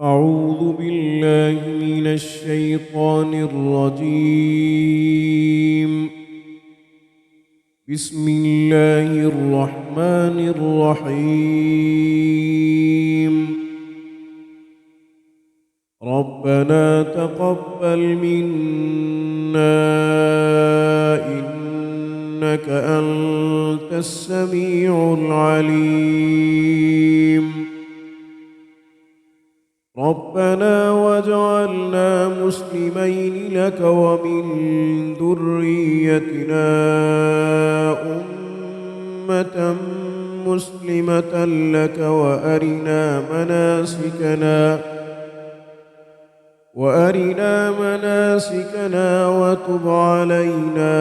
أعوذ بالله من الشيطان الرجيم. بسم الله الرحمن الرحيم. ربنا تقبل منا إنك أنت السميع العليم. ربنا واجعلنا مسلمين لك ومن ذريتنا أمة مسلمة لك وأرنا مناسكنا وتب علينا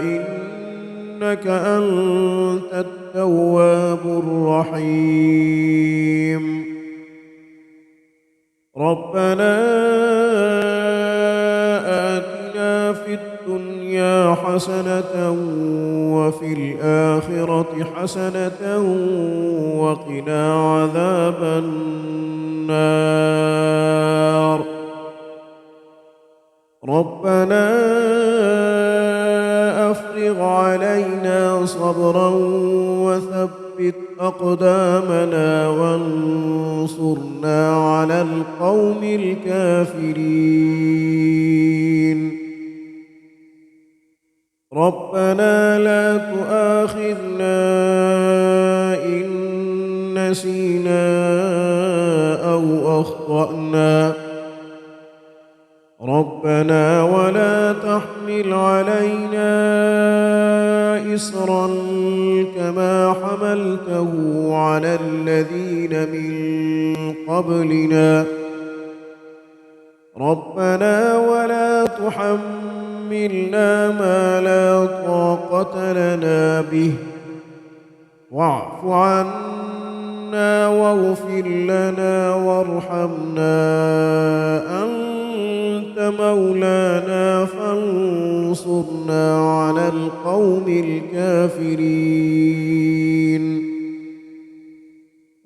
إنك أنت التواب الرحيم. ربنا آتنا في الدنيا حسنة وفي الآخرة حسنة وقنا عذاب النار. ربنا أفرغ علينا صبرا وثبت أقدامنا وانصرنا على القوم الكافرين. ربنا لا تؤاخذنا إن نسينا أو أخطأنا. ربنا ولا تحمل علينا إصرا كما حملته على الذين من قبلنا. ربنا ولا تحملنا ما لا طاقة لنا به واعف عنا واغفر لنا وارحمنا أنت مولانا فانصرنا على القوم الكافرين.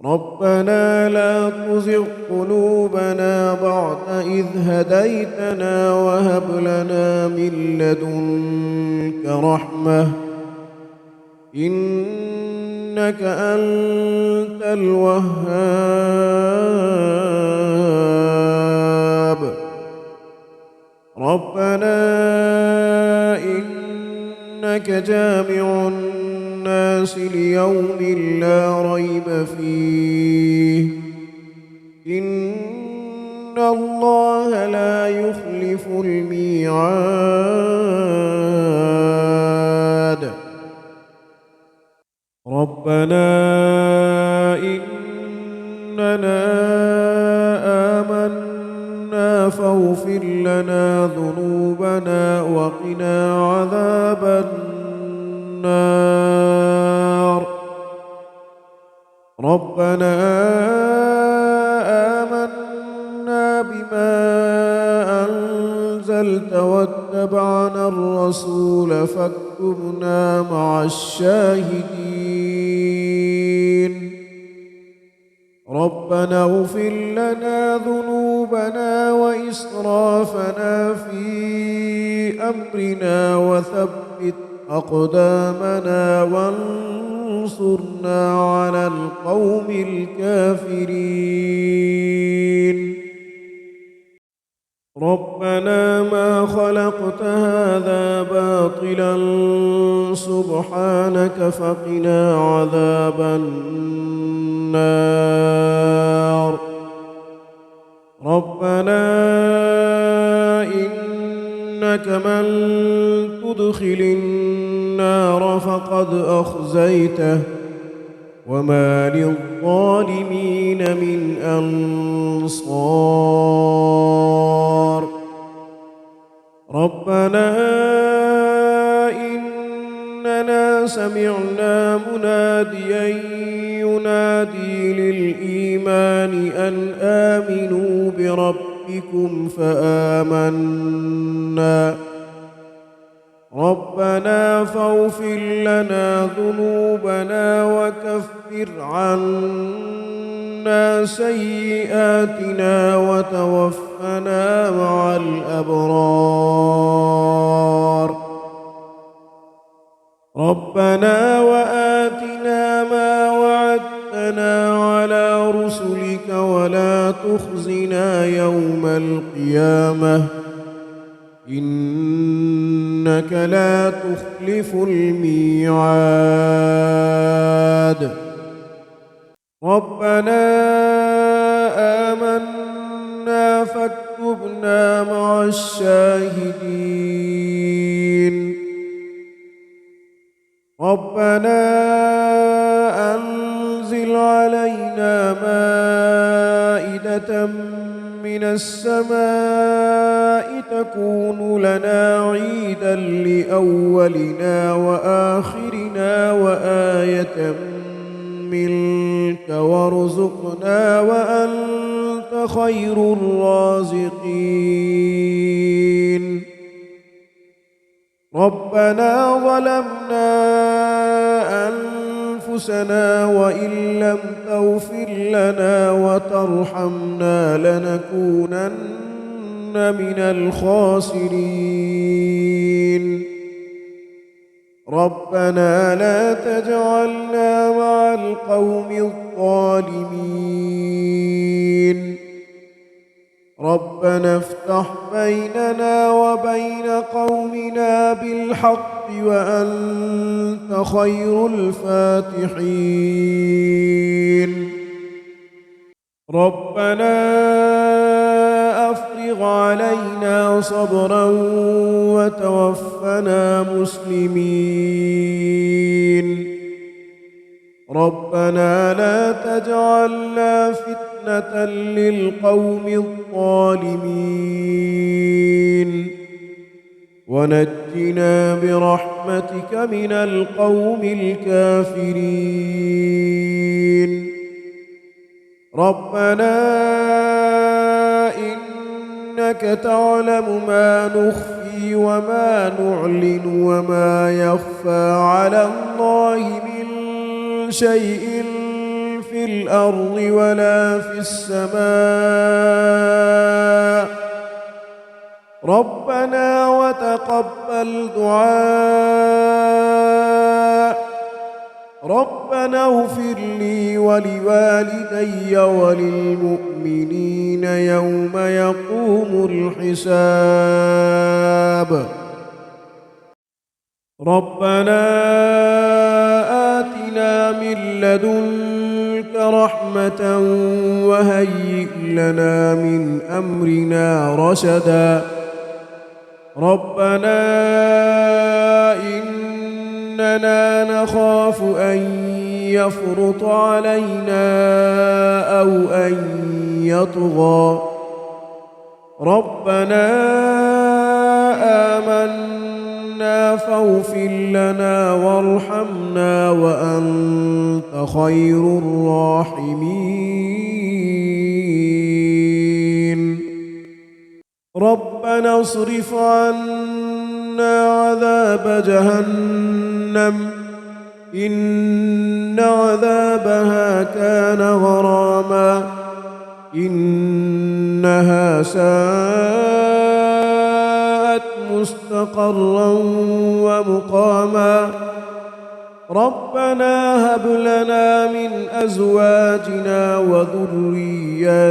ربنا لا تزغ قلوبنا بعد إذ هديتنا وهب لنا من لدنك رحمة إنك أنت الوهاب. ربنا إنك جامع الناس ليوم لا ريب فيه إن الله لا يخلف الميعاد. ربنا إننا آمنا فاغفر لنا ذنوبنا وقنا عذاب النار. ربنا آمنا بما أنزلت واتبعنا الرسول فاكتبنا مع الشاهدين. ربنا اغفر لنا ذنوبنا وإسرافنا في أمرنا وثبت أقدامنا وانصرنا على القوم الكافرين. ربنا ما خلقت هذا باطلا سبحانك فقنا عذاب النار. ربنا إنك من تدخل النار فقد أخزيته وما للظالمين من أنصار. ربنا إننا سمعنا مناديا ينادي للإيمان أن آمنوا بربكم فآمنا. ربنا فاغفر لنا ذنوبنا وكفر عنا سيئاتنا وتوفنا مع الأبرار. ربنا وآتنا ما وعدتنا على رسلك ولا تخزنا يوم القيامة إنك لا تخلف الميعاد. ربنا آمنا فاكتبنا مع الشاهدين. ربنا أنزل علينا مائدة من السماء تكون لنا عيدا لأولنا وآخرنا وآية منك وارزقنا وأنت خير الرازقين. ربنا ظلمنا أنفسنا وإن لم تغفر لنا وترحمنا لنكونن من الخاسرين. ربنا لا تجعلنا مع القوم الظالمين. ربنا افتح بيننا وبين قومنا بالحق وأنت خير الفاتحين. ربنا أفرغ علينا صبرا وتوفنا مسلمين. ربنا لا تجعلنا فتنة للقوم الظالمين ونجنا برحمتك من القوم الكافرين. ربنا إنك تعلم ما نخفي وما نعلن وما يخفى على الله من شيء في الأرض ولا في السماء. ربنا وتقبل دعاء. ربنا اغفر لي ولوالدي وللمؤمنين يوم يقوم الحساب. ربنا آتنا من لدنك رحمة وهيئ لنا من أمرنا رشدا. ربنا إننا نخاف أن يفرط علينا أو أن يطغى. ربنا آمنا فاغفر لنا وارحمنا وأنت خير الراحمين. ربنا اصرف عنا عذاب جهنم إن عذابها كان غراما إنها ساءت مستقرا ومقاما. ربنا هب لنا من أزواجنا وذرياتنا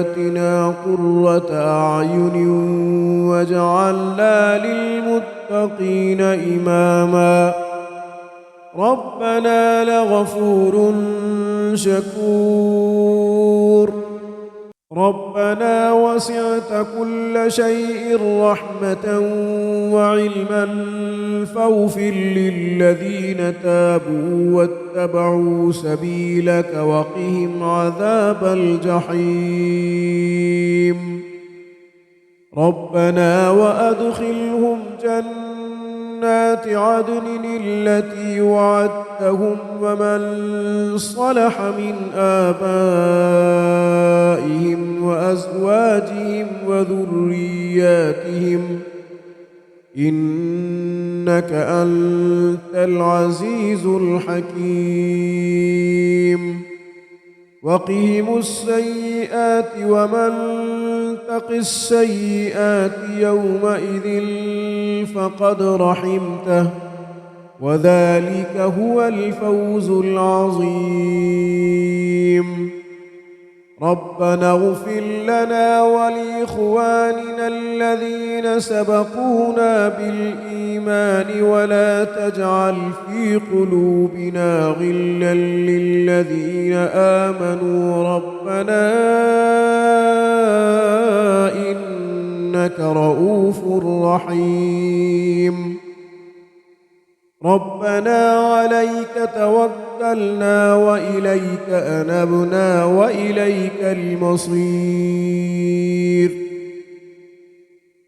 قرة أعين واجعلنا للمتقين إماما. ربنا لغفور شكور. ربنا وسعت كل شيء رحمة وعلما فاغفر للذين تابوا واتبعوا سبيلك وقهم عذاب الجحيم. ربنا وأدخلهم جنات عدن التي وعدتهم ومن صلح من آبائهم وأزواجهم وذرياتهم إنك إنك أنت العزيز الحكيم وقهم السيئات ومن تق السيئات يومئذ فقد رحمته وذلك هو الفوز العظيم ربنا اغفر لنا ولإخواننا الذين سبقونا بالإيمان ولا تجعل في قلوبنا غلا للذين آمنوا ربنا إنك رؤوف رحيم ربنا عليك توكلنا وإليك أنبنا وإليك المصير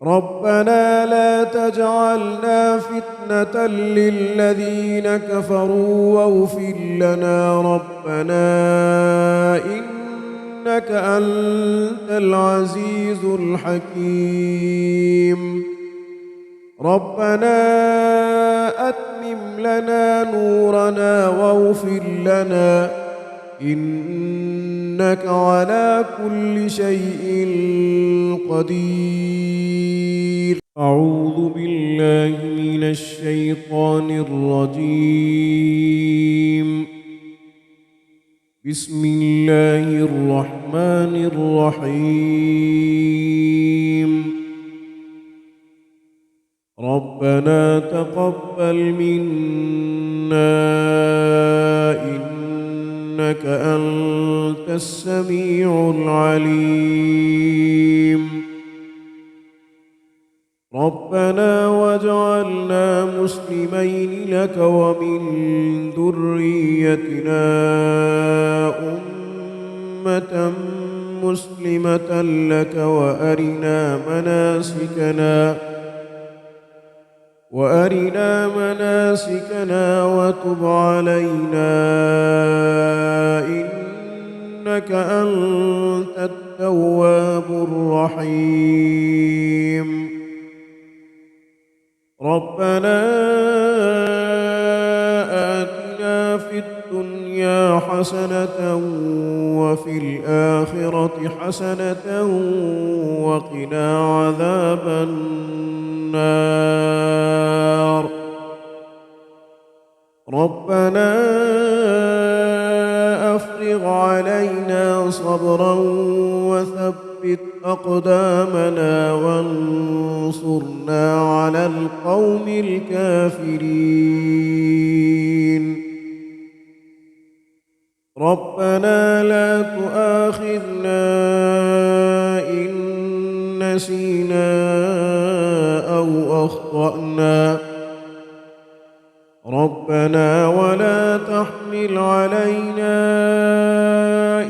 ربنا لا تجعلنا فتنة للذين كفروا واغفر لنا ربنا إنك أنت العزيز الحكيم ربنا أتمم لنا نورنا واغفر لنا إنك على كل شيء قدير أعوذ بالله من الشيطان الرجيم بسم الله الرحمن الرحيم ربنا تقبل منا إنك أنت السميع العليم ربنا واجعلنا مسلمين لك ومن ذريتنا أمة مسلمة لك وأرنا مناسكنا وتب علينا إنك أنت التواب الرحيم ربنا آتنا في الدنيا حسنة وفي الآخرة حسنة وقنا عذاب النار ربنا أفرغ علينا صبرا وثبت أقدامنا وانصرنا على القوم الكافرين ربنا لا تؤاخذنا إن نسينا أو أخطأنا ربنا ولا تحمل علينا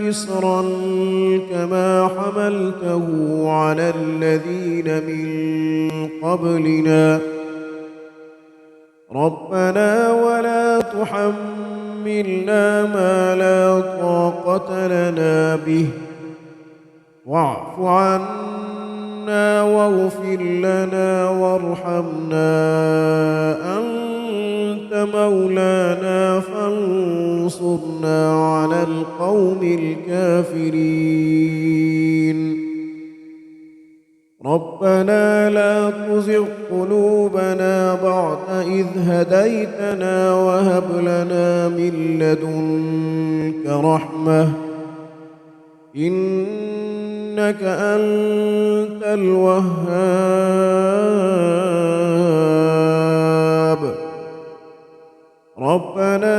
إصرا كما حملته على الذين من قبلنا ربنا ولا تحملنا ما لا طاقة لنا به واعف عنا واغفر لنا وارحمنا أنت مولانا فانصرنا على القوم الكافرين ربنا لا تزغ قلوبنا بعد إذ هديتنا وهب لنا من لدنك رحمة إنك أنت الوهاب ربنا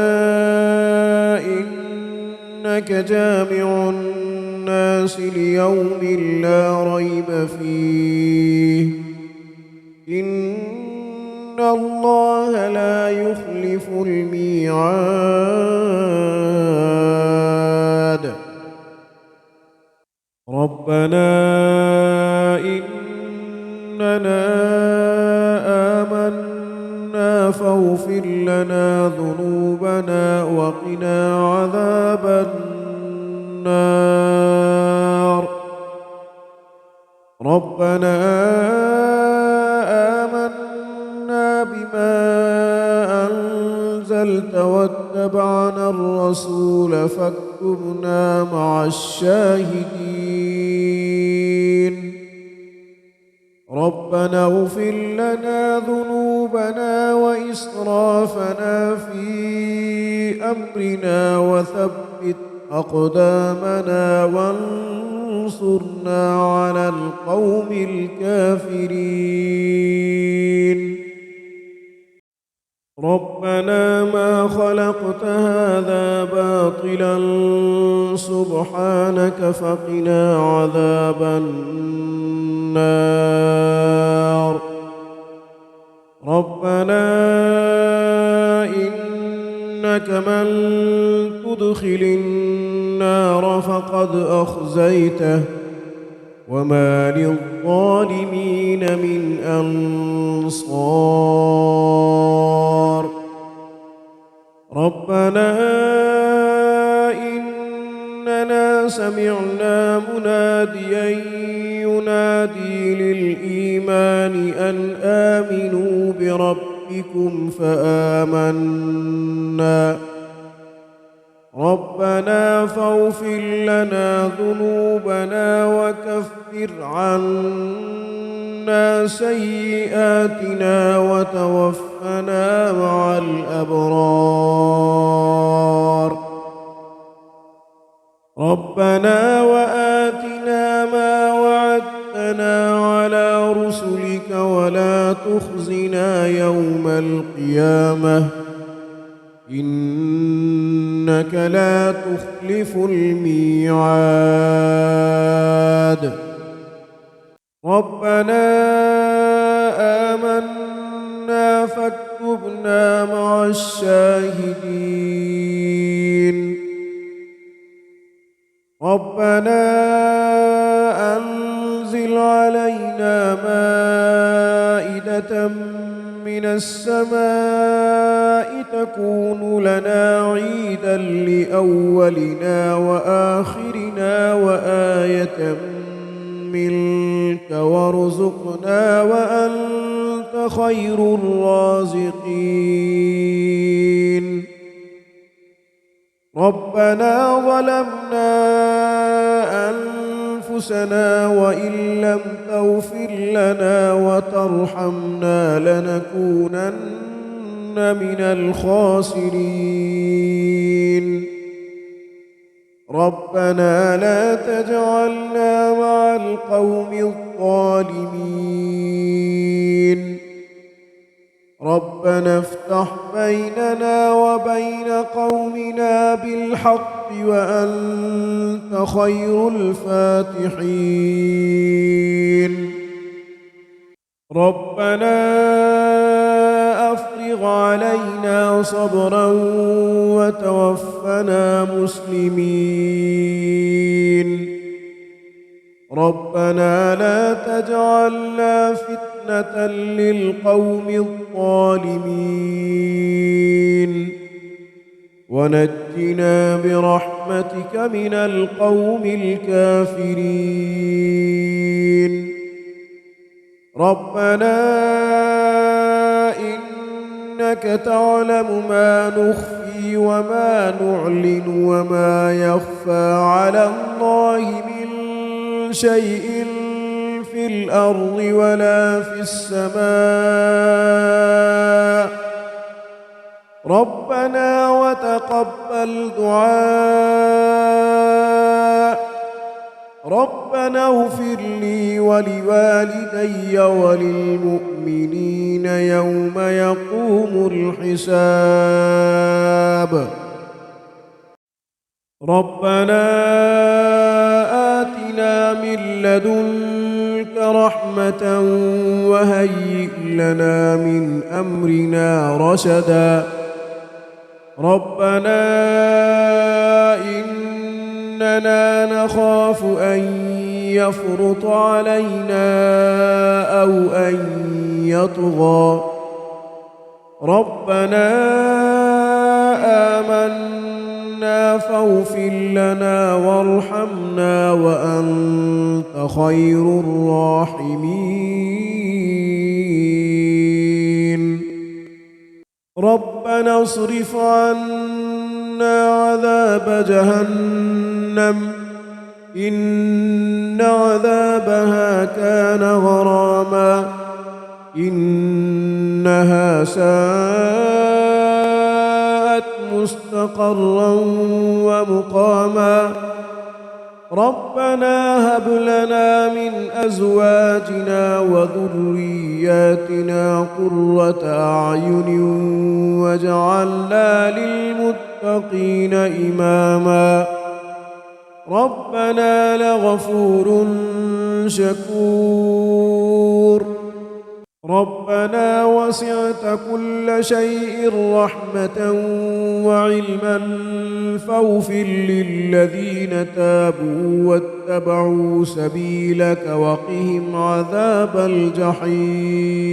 إنك جامع الناس ليوم لا ريب فيه إن الله لا يخلف الميعاد ربنا إننا آمنا فاغفر لنا ذنوبنا وقنا عذاب النار ربنا آمنا بما أنزلت واتبعنا الرسول فاكتبنا مع الشاهدين. ربنا اغفر لنا ذنوبنا وإسرافنا في أمرنا وثبت أقدامنا وانصرنا على القوم الكافرين. ربنا ما خلقت هذا باطلا سبحانك فقنا عذاب النار. ربنا إنك من تدخل النار فقد أخزيته وما للظالمين من أنصار. ربنا إننا سمعنا مناديا ينادي للإيمان أن آمنوا بربكم فآمنا. ربنا فاغفر لنا ذنوبنا وكفر عنا سيئاتنا وتوفنا مع الأبرار. ربنا وآتنا ما وعدتنا على رسلك ولا تخزنا يوم القيامة إنك لا تخلف الميعاد. ربنا آمنا فاكتبنا مع الشاهدين. ربنا أنزل علينا مائدة من السماء تكون لنا عيدا لأولنا وآخرنا وآية منك وارزقنا وأنت خير الرازقين. ربنا ظلمنا أنفسنا وإن لم تغفر لنا وترحمنا لنكونن من الخاسرين. ربنا لا تجعلنا مع القوم الظالمين. ربنا افتح بيننا وبين قومنا بالحق وأنت خير الفاتحين. ربنا أفرغ علينا صبرا وتوفنا مسلمين. ربنا لا تجعلنا فتنة للقوم الظالمين ونجنا برحمتك من القوم الكافرين. ربنا إنك تعلم ما نخفي وما نعلن وما يخفى على الله من شيء في الأرض ولا في السماء. ربنا وتقبل دعاء. ربنا اغفر لي ولوالدي وللمؤمنين يوم يقوم الحساب. ربنا آتنا من لدنك رحمة وهيئ لنا من أمرنا رشدا. ربنا إننا نخاف أن يفرط علينا أو أن يطغى. ربنا آمنا فاغفر لنا وارحمنا وأنت خير الراحمين. ربنا ربنا اصرف عنا عذاب جهنم إن عذابها كان غراما إنها ساءت مستقرا ومقاما ربنا هب لنا من أزواجنا وذرياتنا قرة أعين واجعلنا للمتقين إماما ربنا لغفور شكور ربنا وسعت كل شيء رحمة وعلما فاغفر للذين تابوا واتبعوا سبيلك وقهم عذاب الجحيم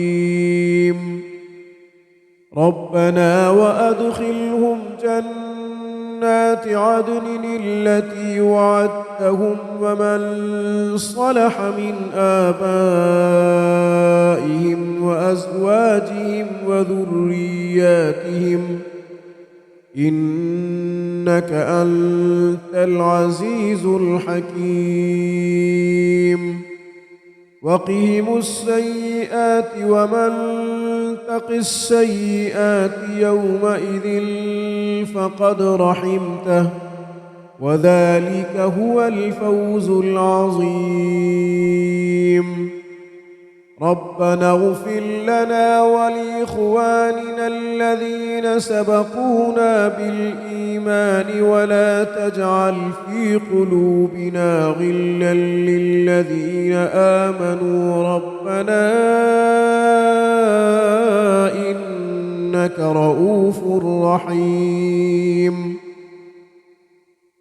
ربنا وأدخلهم جنات عدن التي وعدتهم ومن صلح من آبائهم وأزواجهم وذرياتهم إنك أنت العزيز الحكيم وقهم السيئات ومن تق السيئات يومئذ فقد رحمته وذلك هو الفوز العظيم ربنا اغفر لنا ولإخواننا الذين سبقونا بالإيمان ولا تجعل في قلوبنا غلا للذين آمنوا ربنا إنك رؤوف رحيم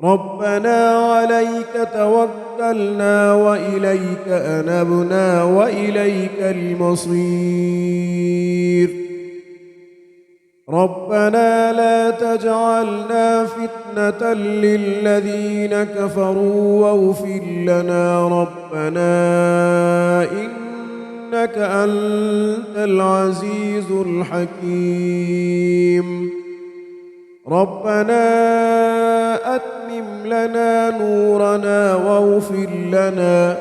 ربنا عليك توكلنا وإليك أنبنا وإليك المصير ربنا لا تجعلنا فتنة للذين كفروا واغفر لنا ربنا إنك أنت العزيز الحكيم ربنا أتمم لنا نورنا واغفر لنا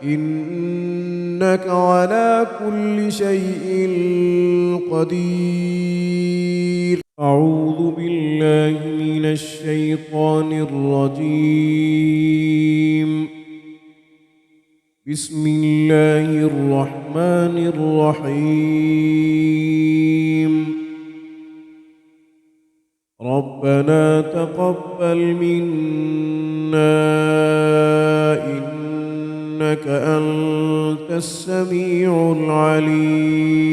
إنك على كل شيء قدير أعوذ بالله من الشيطان الرجيم بسم الله الرحمن الرحيم ربنا تقبل منا إنك أنت السميع العليم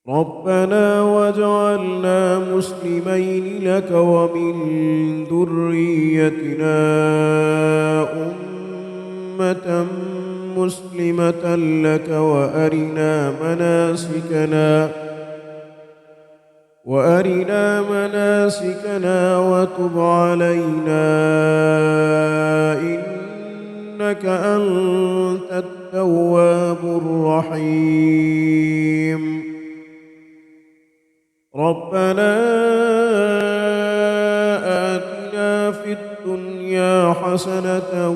ربنا واجعلنا مسلمين لك ومن ذريتنا أمة مسلمة لك وأرنا مناسكنا وتب علينا إنك أنت التواب الرحيم ربنا آتنا في الدنيا حسنة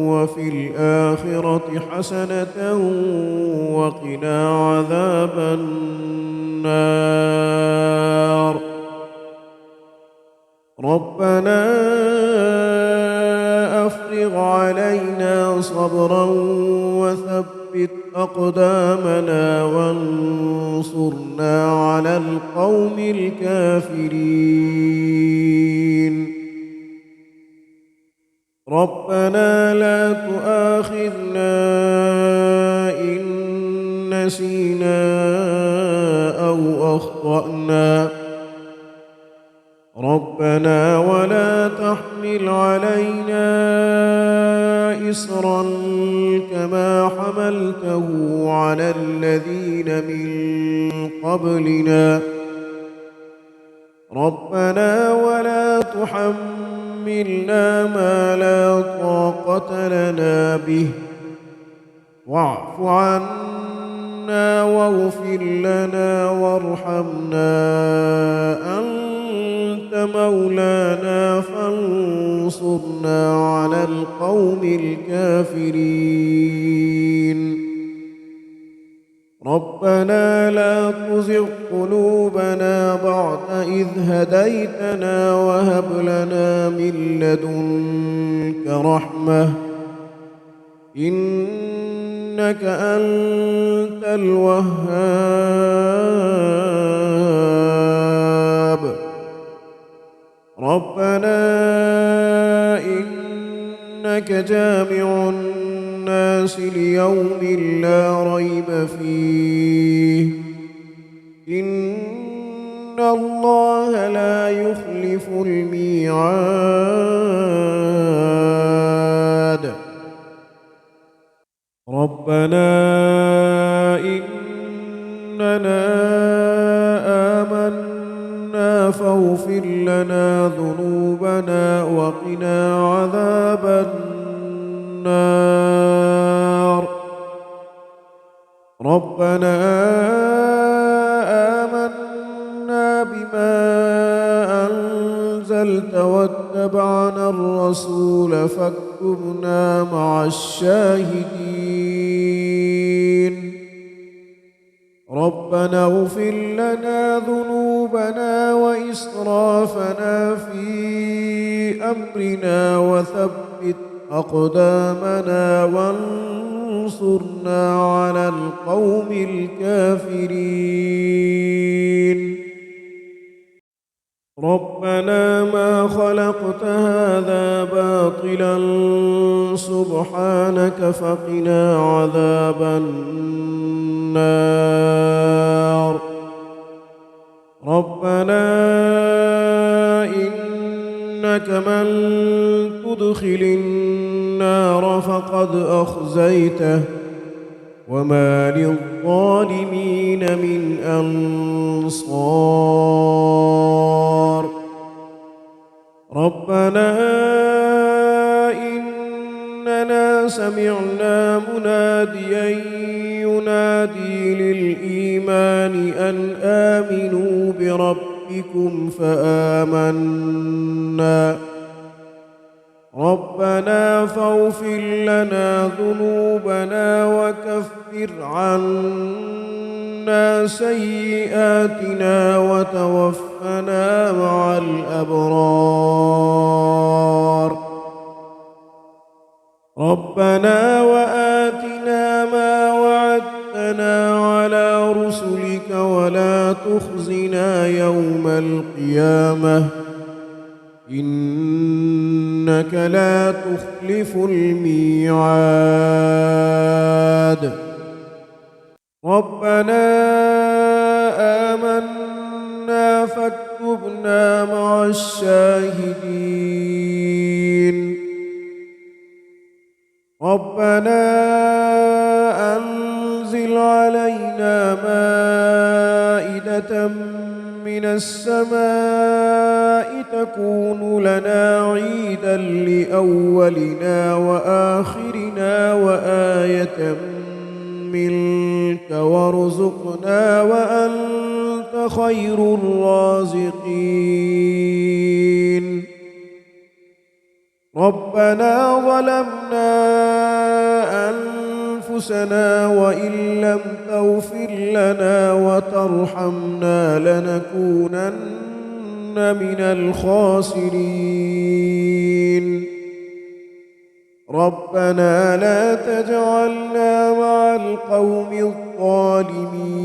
وفي الآخرة حسنة وقنا عذاب النار ربنا أفرغ علينا صبرا وثبت أقدامنا وانصرنا على القوم الكافرين ربنا لا تؤاخذنا إن نسينا أو أخطأنا ربنا ولا تحمل علينا إصرا كما حملته على الذين من قبلنا ربنا ولا تحملنا ما لا طاقة لنا به واعف عنا واغفر لنا وارحمنا، أنت مولانا فانصرنا على القوم الكافرين. ربنا لا تزغ قلوبنا بعد إذ هديتنا وهب لنا من لدنك رحمة إنك أنت الوهاب. ربنا إنك جامع الناس ليوم لا ريب فيه، إن الله لا يخلف الميعاد. ربنا إننا آمنا فاغفر لنا ذنوبنا وقنا عذاب النار. ربنا آمنا بما أنزلت واتبعنا الرسول فاكتبنا مع الشاهدين. ربنا اغفر لنا ذنوبنا وإسرافنا في أمرنا وثبت أقدامنا وانصرنا على القوم الكافرين. ربنا ما خلقت هذا باطلا سبحانك فقنا عذاب النار. ربنا إنك من تدخل النار فقد أخزيته وما للظالمين من أنصار. ربنا إننا سمعنا مناديا ينادي للإيمان أن آمنوا بربكم فآمنا. ربنا فاغفر لنا ذنوبنا وكفر عنا سيئاتنا وتوفنا مع الأبرار. ربنا وآتنا ما وعدتنا على رسلك ولا تخزنا يوم القيامة إنك لا تخلف الميعاد. ربنا آمنا فاكتبنا مع الشاهدين. ربنا أنزل علينا مائدة من السماء تكون لنا عيدا لأولنا وآخرنا وآية منك وارزقنا وأنت خير الرازقين. ربنا ظلمنا أنفسنا وإن لم تغفر لنا وترحمنا لنكونن من الخاسرين. ربنا لا تجعلنا مع القوم الظالمين.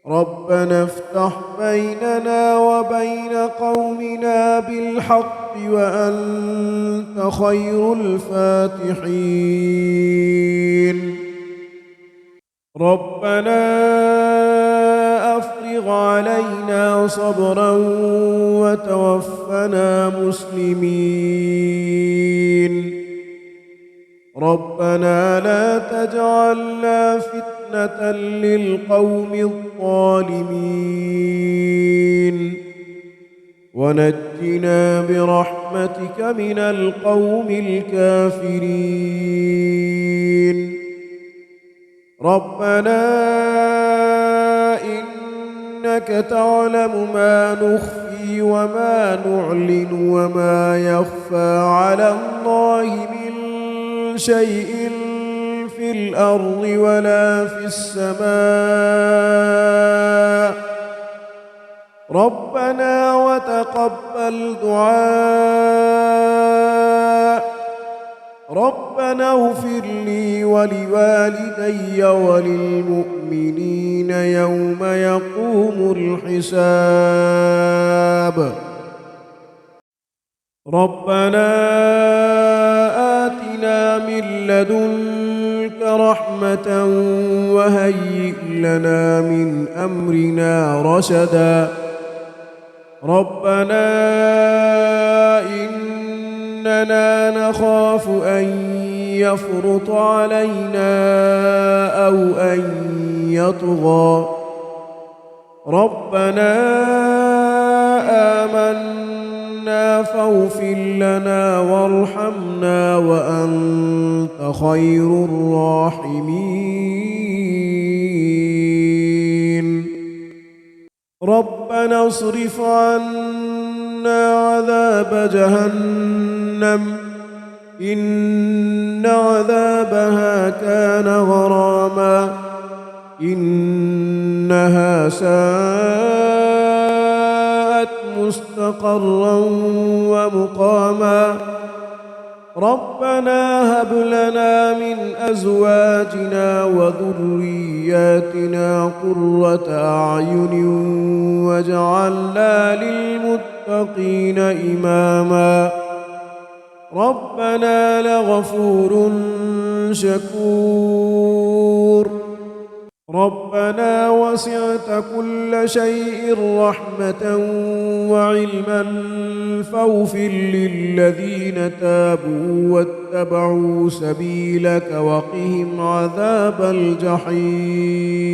ربنا افتح بيننا وبين قومنا بالحق وأنت خير الفاتحين. ربنا أفرغ علينا صبرا وتوفنا مسلمين. ربنا لا تجعلنا فتنة للقوم الظالمين ونجنا برحمتك من القوم الكافرين. ربنا إنك تعلم ما نخفي وما نعلن وما يخفى على الله من شيء في الأرض ولا في السماء ربنا وتقبل دعاء ربنا اغفر لي ولوالدي وللمؤمنين يوم يقوم الحساب ربنا آتنا من لدنك رحمة وهيئ لنا من أمرنا رشدا ربنا إننا نخاف أن يفرط علينا أو أن يطغى ربنا آمنا فاغفر لنا وارحمنا وأنت خير الراحمين ربنا اصرف عنا عذاب جهنم إن عذابها كان غراما إنها ساءت مستقرا ومقاما ربنا هب لنا من أزواجنا وذرياتنا قرة أعين واجعلنا للمتقين إماما ربنا لغفور شكور ربنا وسعت كل شيء رحمة وعلما فاغفر للذين تابوا واتبعوا سبيلك وقهم عذاب الجحيم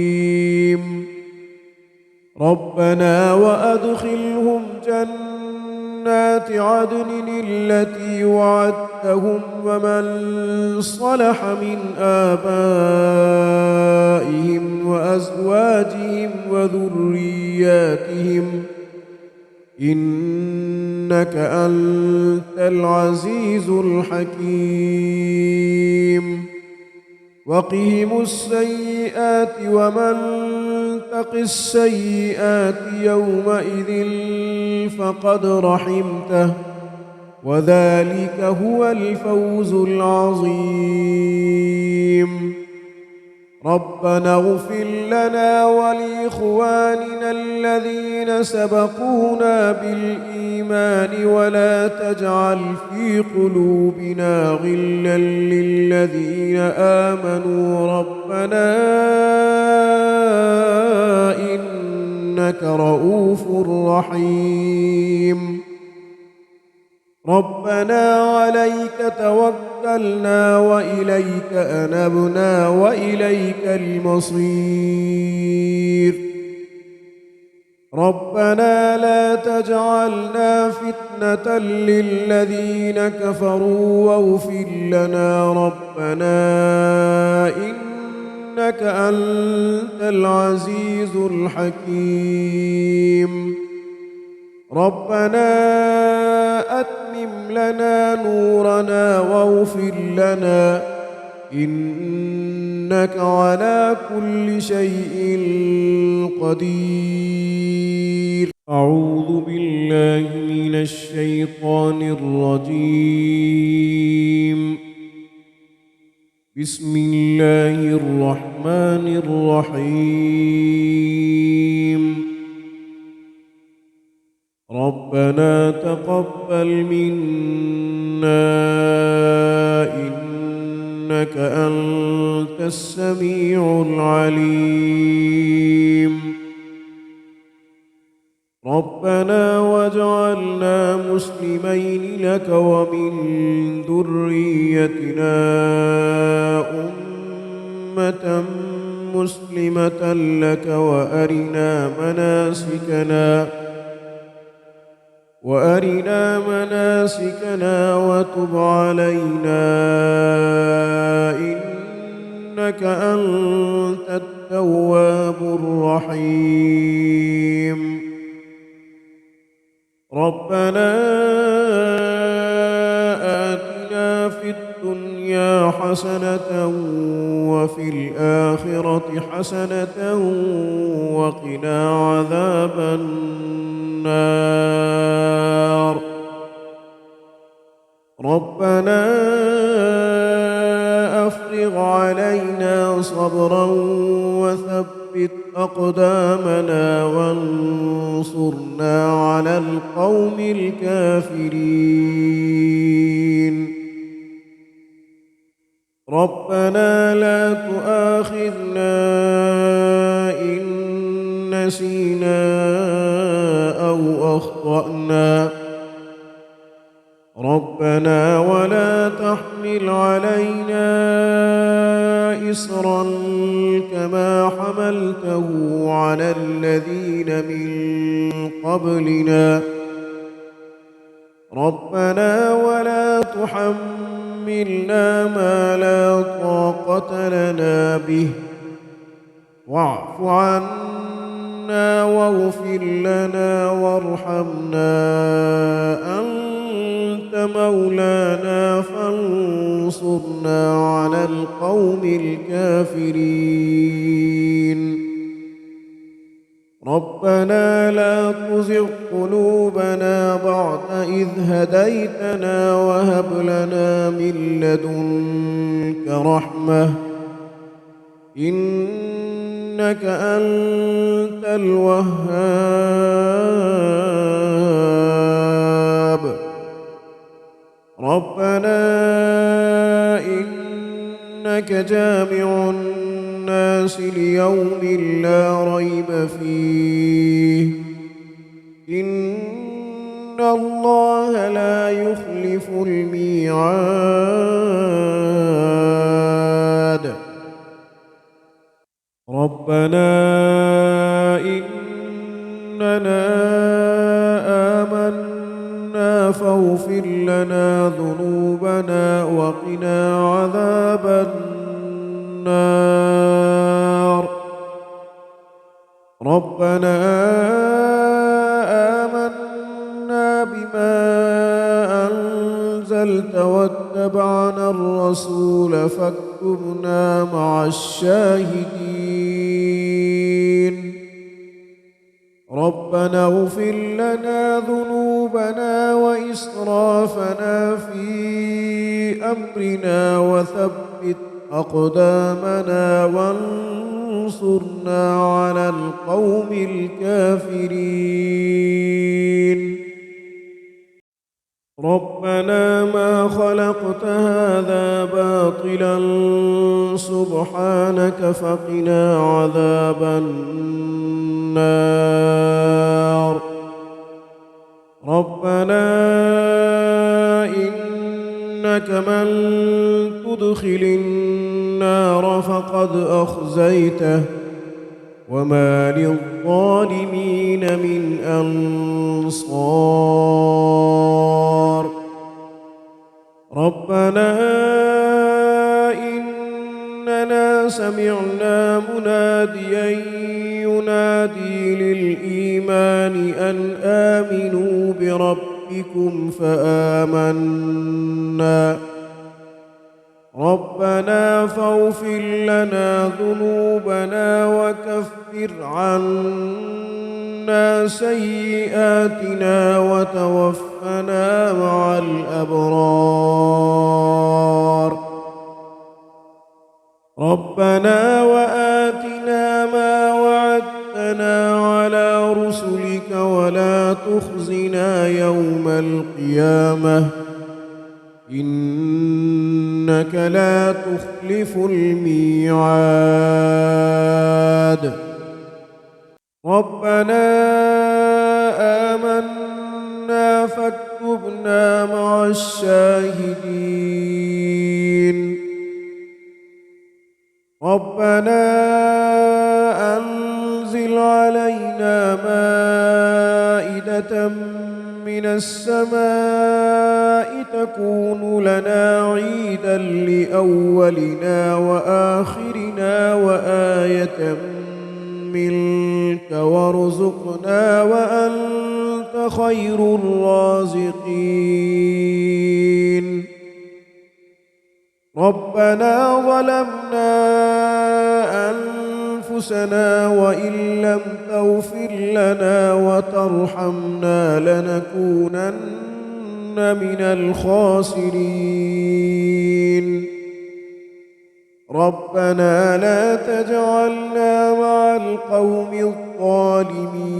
ربنا وأدخلهم جنات عدن التي وعدتهم ومن صلح من آبائهم وأزواجهم وذرياتهم إنك أنت العزيز الحكيم وقهم السيئات ومن تق السيئات يومئذ فقد رحمته وذلك هو الفوز العظيم ربنا اغفر لنا ولإخواننا الذين سبقونا بالإيمان ولا تجعل في قلوبنا غلا للذين آمنوا ربنا إنك رؤوف رحيم ربنا عليك توكلنا وإليك أنبنا وإليك المصير ربنا لا تجعلنا فتنة للذين كفروا واغفر لنا ربنا إنك أنت العزيز الحكيم ربنا أتمم لنا نورنا واغفر لنا إنك على كل شيء قدير أعوذ بالله من الشيطان الرجيم بسم الله الرحمن الرحيم ربنا تقبل منا إنك أنت السميع العليم ربنا واجعلنا مسلمين لك ومن ذريتنا أمة مسلمة لك وأرنا مناسكنا وتب علينا إنك أنت التواب الرحيم ربنا آتنا في الدنيا حسنة وفي الآخرة حسنة وقنا عذاب النار ربنا أفرغ علينا صبرا وثبت أقدامنا وانصرنا على القوم الكافرين ربنا لا تؤاخذنا إن نسينا أو أخطأنا ربنا ولا تحمل علينا إصرا كما حملته على الذين من قبلنا ربنا ولا تحملنا ما لا طاقة لنا به واعف عنا واغفر لنا وارحمنا أنت مولانا فانصرنا على القوم الكافرين ربنا لا تزغ قلوبنا بعد إذ هديتنا وهب لنا من لدنك رحمة إنك أنت الوهاب ربنا إنك جامع الناس ليوم لا ريب فيه إن الله لا يخلف الميعاد ربنا إننا آمنا فاغفر لنا ذنوبنا وقنا عذاب النار ربنا آمنا بما أنزلت واتبعنا الرسول فاكتبنا مع الشاهدين ربنا اغفر لنا ذنوبنا وإسرافنا في أمرنا وثبت أقدامنا وانصرنا على القوم الكافرين ربنا ما خلقت هذا باطلا سبحانك فقنا عذاب النار ربنا إنك من تدخل النار فقد أخزيته وما للظالمين من أنصار ربنا إننا سمعنا مناديا ينادي للإيمان أن آمنوا بربكم فآمنا ربنا فاغفر لنا ذنوبنا وكفر عنا سيئاتنا وتوفنا مع الأبرار ربنا وآتنا ما وعدتنا على رسلك ولا تخزنا يوم القيامة إنك لا تخلف الميعاد ربنا آمنا فاكتبنا مع الشاهدين ربنا أنزل علينا مائدة من السماء تكون لنا عيدا لأولنا وآخرنا وآية منك وارزقنا وأنت خير الرازقين. ربنا ظلمنا أنفسنا وإن لم تغفر لنا وترحمنا لنكونن من الخاسرين. ربنا لا تجعلنا مع القوم الظالمين.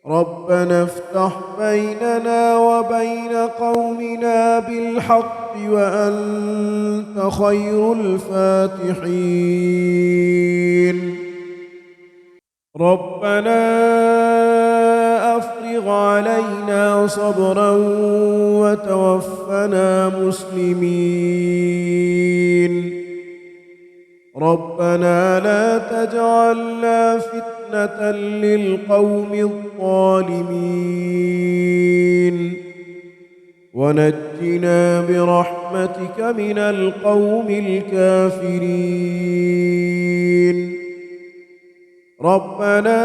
ربنا افتح بيننا وبين قومنا بالحق وأنت خير الفاتحين. ربنا أفرغ علينا صبرا وتوفنا مسلمين. ربنا لا تجعلنا فتنة للقوم الظالمين ونجنا برحمتك من القوم الكافرين. ربنا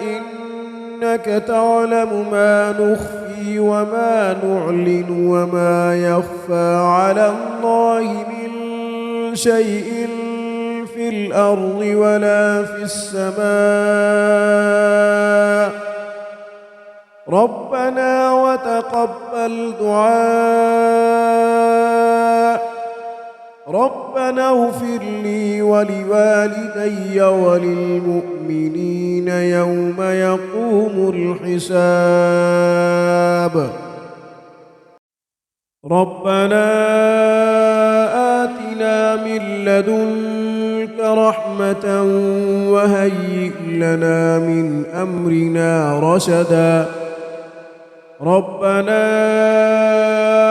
إنك تعلم ما نخفي وما نعلن وما يخفى على الله من شيء في الأرض ولا في السماء. ربنا وتقبل دعاء. ربنا اغفر لي ولوالدي وللمؤمنين يوم يقوم الحساب. ربنا آتنا من لدنك رحمة وهيئ لنا من أمرنا رشدا. ربنا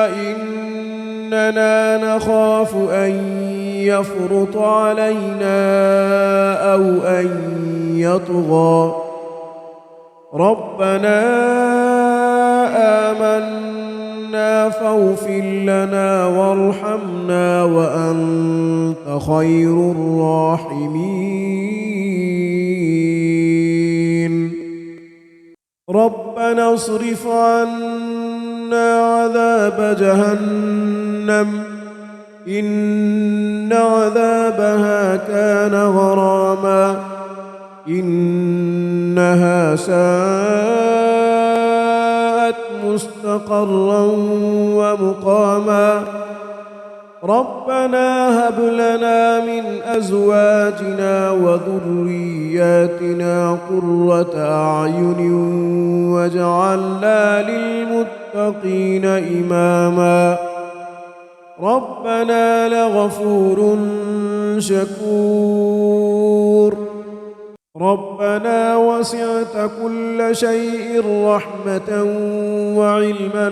إننا نخاف أن يفرط علينا أو أن يطغى. ربنا آمنا فاغفر لنا وارحمنا وأنت خير الراحمين. ربنا اصرف عنا عذاب جهنم إن عذابها كان غراما إنها ساءت مستقرا ومقاما. ربنا هب لنا من أزواجنا وذرياتنا قرة أعين واجعلنا للمتقين إماما. ربنا لغفور شكور. ربنا وسعت كل شيء رحمة وعلما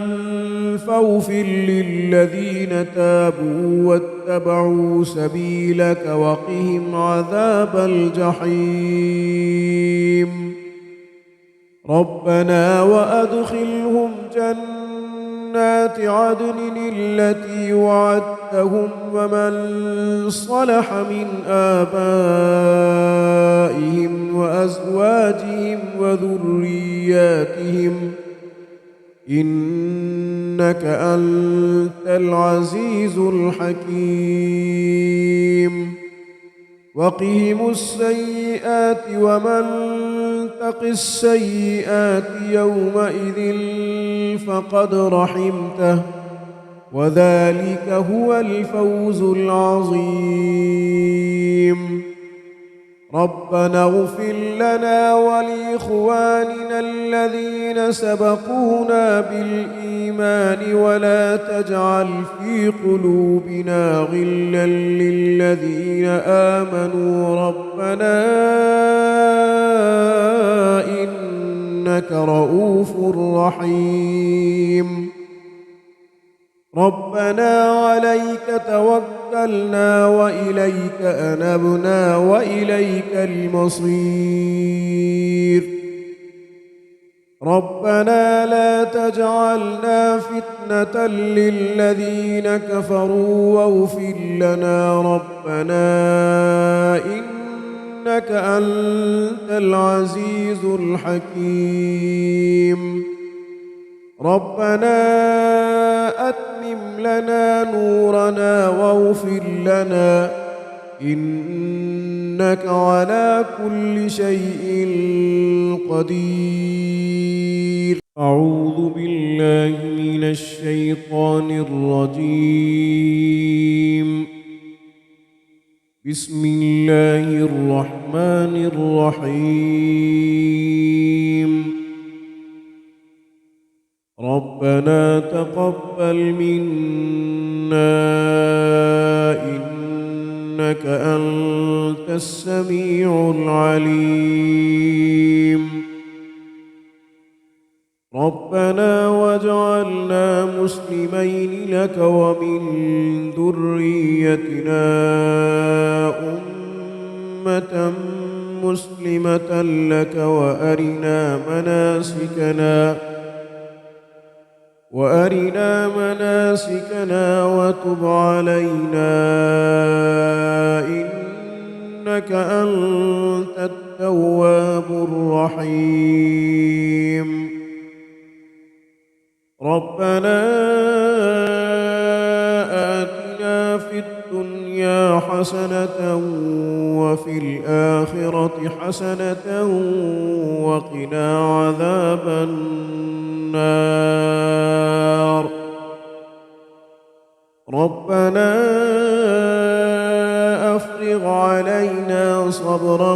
فاغفر للذين تابوا واتبعوا سبيلك وقهم عذاب الجحيم. ربنا وأدخلهم جنات عدن التي وعدتهم ومن صلح من آبائهم وأزواجهم وذرياتهم إنك أنت العزيز الحكيم. وقهم السيئات ومن تق السيئات يومئذ فقد رحمته وذلك هو الفوز العظيم. ربنا اغفر لنا ولإخواننا الذين سبقونا بالإيمان ولا تجعل في قلوبنا غلا للذين آمنوا ربنا إنك رؤوف رحيم. ربنا عليك توكلنا وإليك أنبنا وإليك المصير. ربنا لا تجعلنا فتنة للذين كفروا واغفر لنا ربنا إنك أنت العزيز الحكيم ربنا أتمم لنا نورنا واغفر لنا إنك على كل شيء قدير. أعوذ بالله من الشيطان الرجيم. بسم الله الرحمن الرحيم. ربنا تقبل منا إنك أنت السميع العليم ربنا واجعلنا مسلمين لك ومن ذريتنا أمة مسلمة لك وأرنا مناسكنا وتب علينا إنك أنت التواب الرحيم ربنا آتنا في الدنيا حسنة وفي الآخرة حسنة وقنا عذاب النار ربنا أفرغ علينا صبرا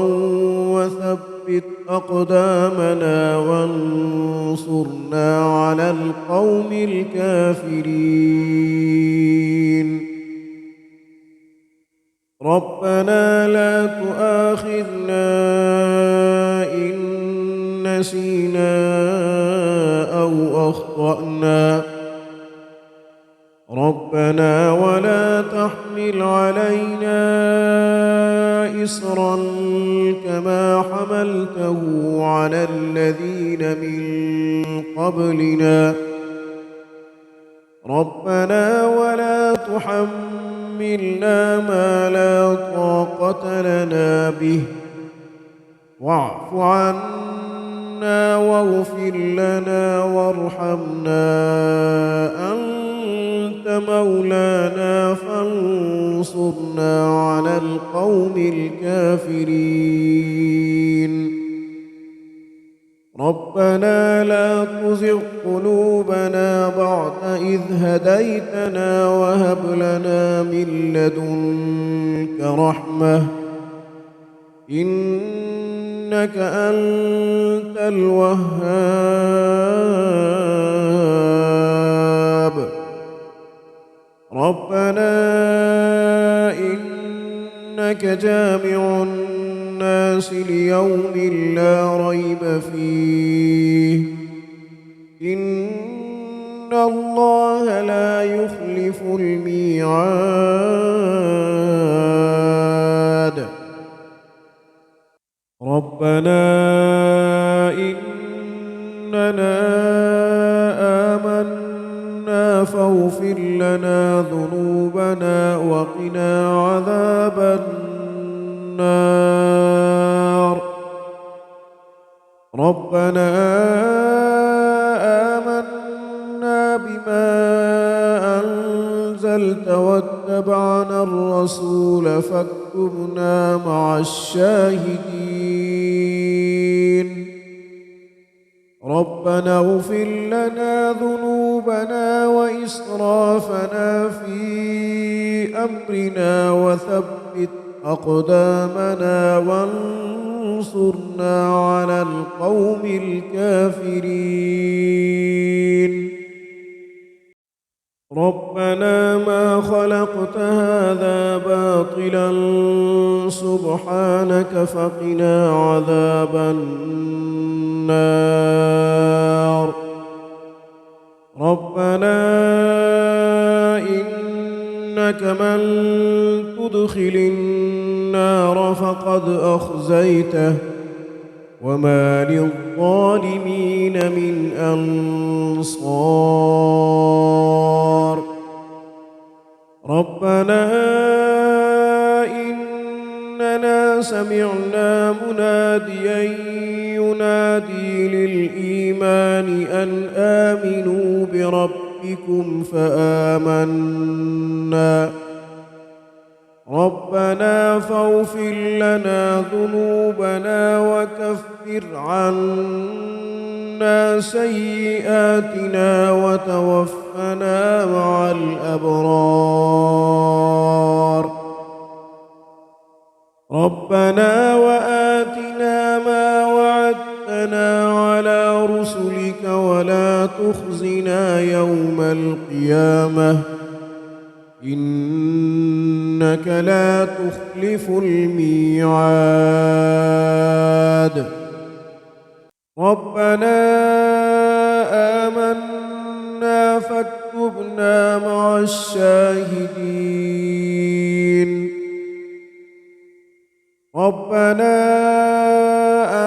وثبت أقدامنا وانصرنا على القوم الكافرين ربنا لا تؤاخذنا إن نسينا أو أخطأنا ربنا ولا تحمل علينا إصرا كما حملته على الذين من قبلنا ربنا ولا تحملنا ما لا طاقة لنا به واعف عنا واغفر لنا وارحمنا أنت مولانا فانصرنا على القوم الكافرين ربنا لا تزغ قلوبنا بعد إذ هديتنا وهب لنا من لدنك رحمة إنك أنت الوهاب ربنا إنك جامع الناس ليوم لا ريب فيه إن الله لا يخلف الميعاد ربنا إننا آمنا فاغفر لنا ذنوبنا وقنا عذاب النار ربنا آمنا بما أنزلت واتبعنا الرسول فاكتبنا مع الشاهدين ربنا اغفر لنا ذنوبنا وإسرافنا في أمرنا وثبت أقدامنا وانصرنا على القوم الكافرين ربنا ما خلقت هذا باطلا سبحانك فقنا عذاب النار ربنا إنك من تدخل النار فقد أخزيته وما للظالمين من أنصار ربنا إننا سمعنا مناديا ينادي للإيمان أن آمنوا بربكم فآمنا ربنا فاغفر لنا ذنوبنا وكفر عنا سيئاتنا وتوفنا مع الأبرار ربنا وآتنا ما وعدتنا على رسلك ولا تخزنا يوم القيامة إنك لا تخلف الميعاد ربنا آمنا فاكتبنا مع الشاهدين ربنا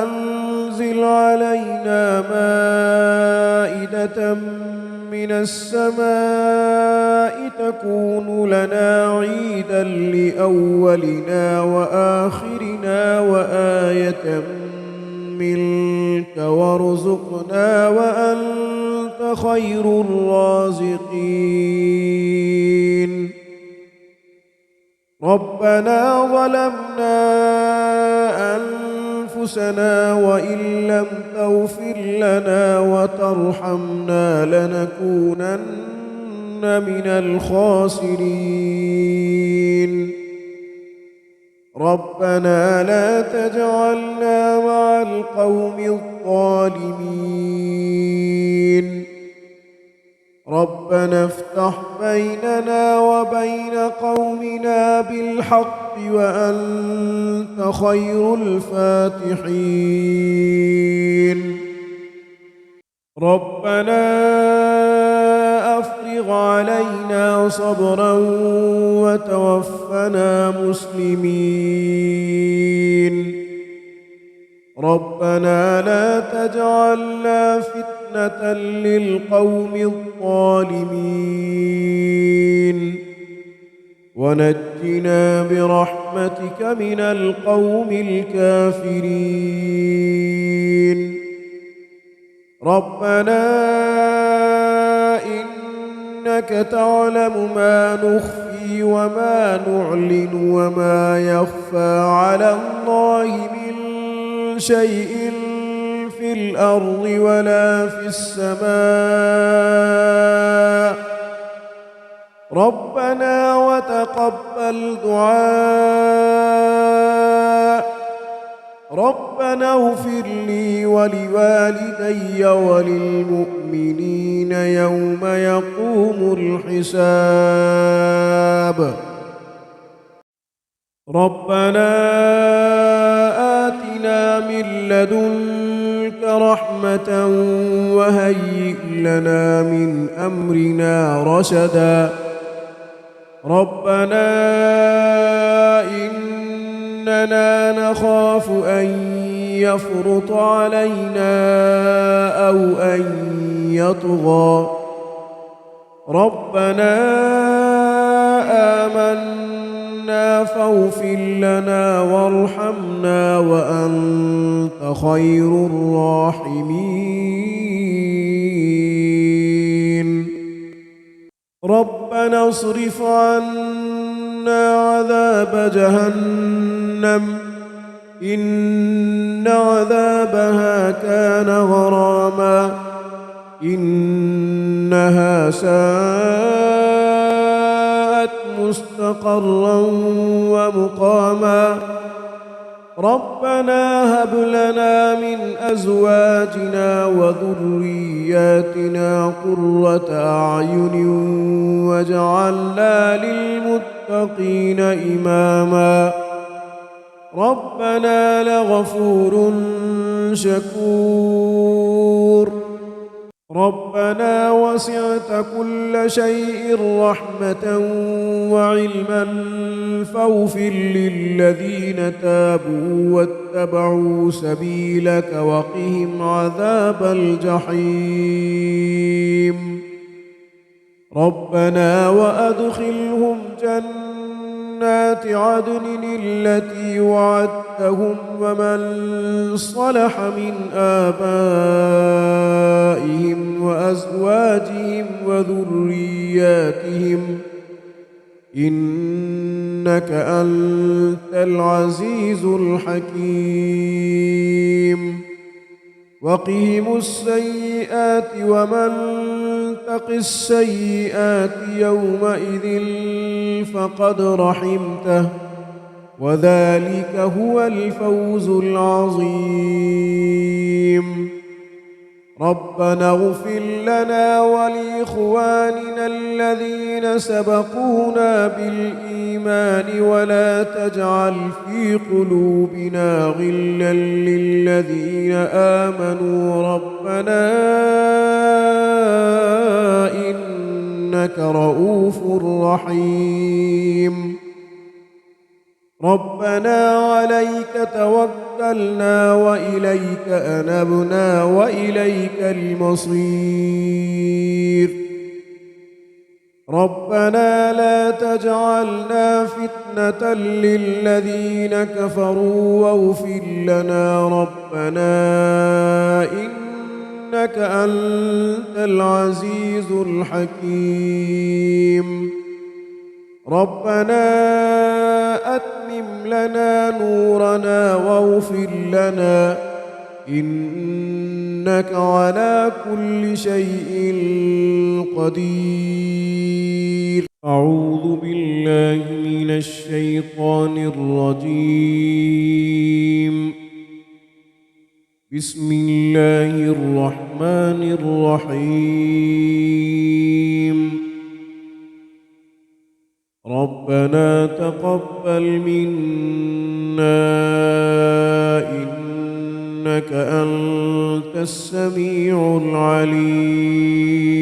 أنزل علينا مائدة من السماء تكون لنا عيدا لأولنا وآخرنا وآية منك وارزقنا وأنت خير الرازقين ربنا ظلمنا أنفسنا وإن لم تغفر لنا وترحمنا لنكونن من الخاسرين ربنا لا تجعلنا مع القوم الظالمين ربنا افتح بيننا وبين قومنا بالحق وأنت خير الفاتحين ربنا أفرغ علينا صبرا وتوفنا مسلمين ربنا لا تجعلنا فتنة للقوم الظالمين ونجنا برحمتك من القوم الكافرين ربنا إنك تعلم ما نخفي وما نعلن وما يخفى على الله من شيء في الأرض ولا في السماء ربنا وتقبل دعاء ربنا اغفر لي ولوالدي وللمؤمنين يوم يقوم الحساب ربنا آتنا من لدنك رحمة وهيئ لنا من أمرنا رشدا ربنا إننا نخاف أن يفرط علينا أو أن يطغى ربنا آمنا فاغفر لنا وارحمنا وأنت خير الراحمين ربنا اصرف عنا عذاب جهنم إن عذابها كان غراما إنها ساءت مستقرا ومقاما ربنا هب لنا من أزواجنا وذرياتنا قرة أعين واجعلنا للمتقين إماما ربنا لغفور شكور ربنا وسعت كل شيء رحمة وعلما فاغفر للذين تابوا واتبعوا سبيلك وقهم عذاب الجحيم ربنا وأدخلهم جنات عدن التي وعدتهم ومن صلح من آبائهم وأزواجهم وذرياتهم إنك أنت العزيز الحكيم وقهم السيئات ومن تق السيئات يومئذ فقد رحمته وذلك هو الفوز العظيم ربنا اغفر لنا ولإخواننا الذين سبقونا بالإيمان ولا تجعل في قلوبنا غلا للذين آمنوا ربنا إنك رؤوف رحيم ربنا عليك توكلنا وإليك أنبنا وإليك المصير ربنا لا تجعلنا فتنة للذين كفروا واغفر لنا ربنا إنك أنت العزيز الحكيم ربنا أتمم لنا نورنا واغفر لنا إنك على كل شيء قدير أعوذ بالله من الشيطان الرجيم بسم الله الرحمن الرحيم ربنا تقبل منا إنك أنت السميع العليم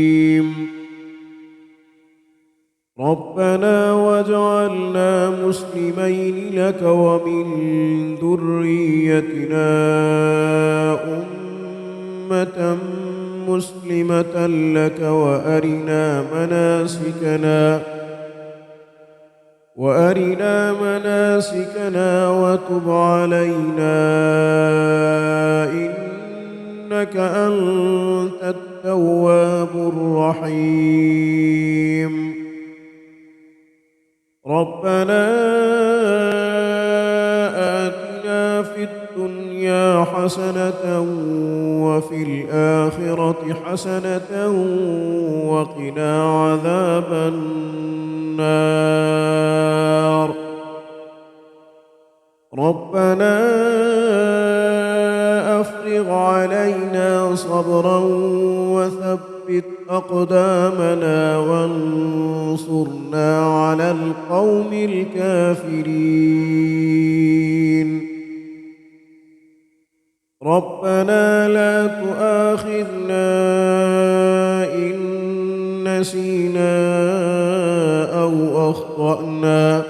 ربنا واجعلنا مسلمين لك ومن ذريتنا أمة مسلمة لك وأرنا مناسكنا وتب علينا إنك أنت التواب الرحيم ربنا آتنا في الدنيا حسنة وفي الآخرة حسنة وقنا عذاب النار ربنا أفرغ علينا صبرا وثبت أقدامنا وانصرنا على القوم الكافرين ربنا لا تؤاخذنا إن نسينا أو أخطأنا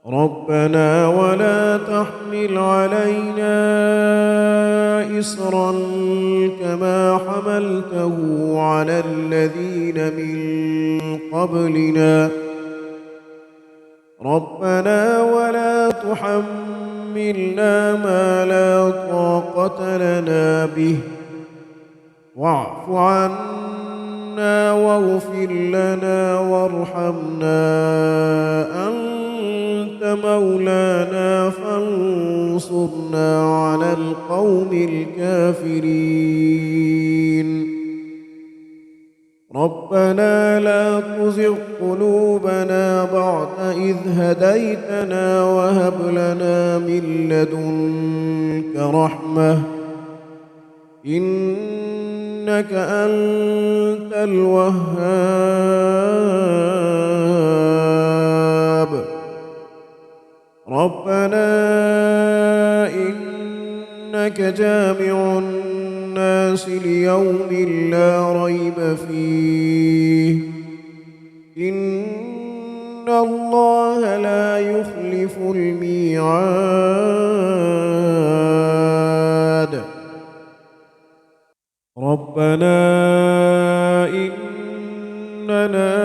ربنا ولا تحمل علينا إصرا كما حملته على الذين من قبلنا ربنا ولا تحملنا ما لا طاقة لنا به واعف عنا واغفر لنا وارحمنا أنت مولانا فانصرنا على القوم الكافرين ربنا لا تزغ قلوبنا بعد إذ هديتنا وهب لنا من لدنك رحمة إنك أنت الوهاب ربنا إنك جامع الناس ليوم لا ريب فيه إن الله لا يخلف الميعاد. ربنا إننا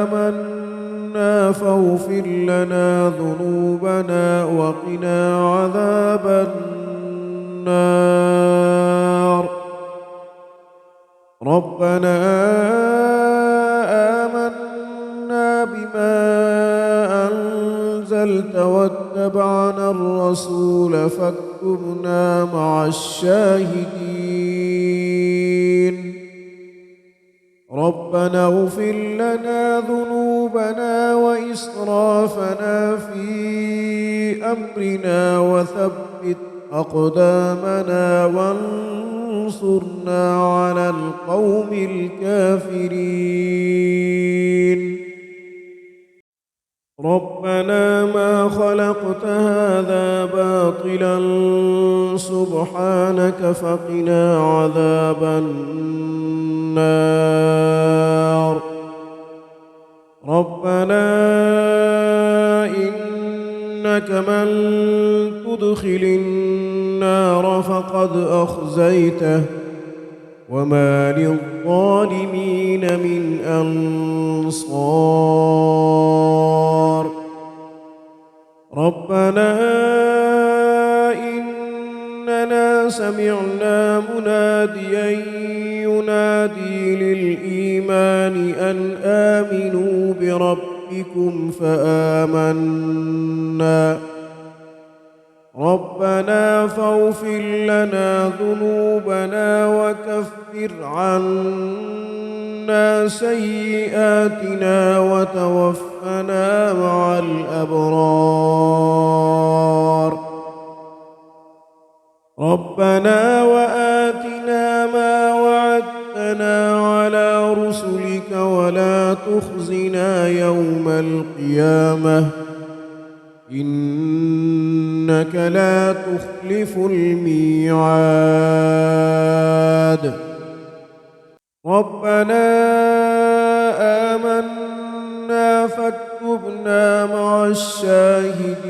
آمنا فاغفر لنا ذنوبنا وقنا عذاب النار. ربنا آمنا بما أنزلت واتبعنا الرسول فاكتبنا مع الشاهدين. ربنا اغفر لنا ذنوبنا وإسرافنا في أمرنا وثبت أقدامنا وانصرنا على القوم الكافرين. ربنا ما خلقت هذا باطلا سبحانك فقنا عذاب النار. ربنا إنك من تدخل النار فقد أخزيته وما للظالمين من أنصار. ربنا إننا سمعنا مناديا ينادي للإيمان أن آمنوا بربكم فآمنا. ربنا فاغفر لنا ذنوبنا وكفر عنا سيئاتنا وتوفنا مع الأبرار. ربنا وآتنا ما وعدتنا على رسلك ولا تخزنا يوم القيامة إنك لا تخلف الميعاد. ربنا آمنا فاكتبنا مع الشاهدين.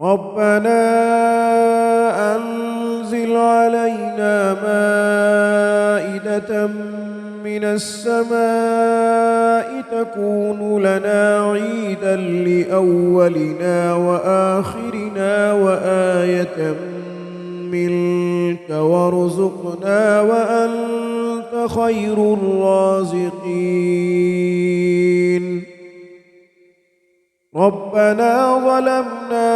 ربنا أنزل علينا مائدة من السماء تكون لنا عيدا لأولنا وآخرنا وآية منك وارزقنا وأنت خير الرازقين. ربنا ظلمنا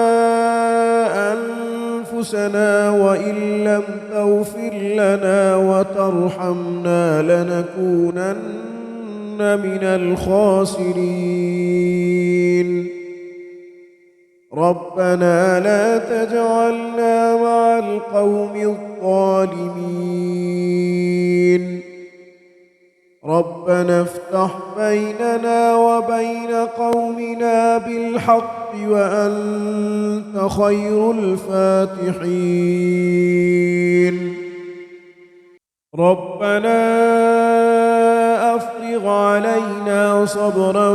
أنفسنا وإن لم تغفر لنا وترحمنا لنكونن من الخاسرين. ربنا لا تجعلنا مع القوم الظالمين. ربنا افتح بيننا وبين قومنا بالحق وأنت خير الفاتحين. ربنا أفرغ علينا صبرا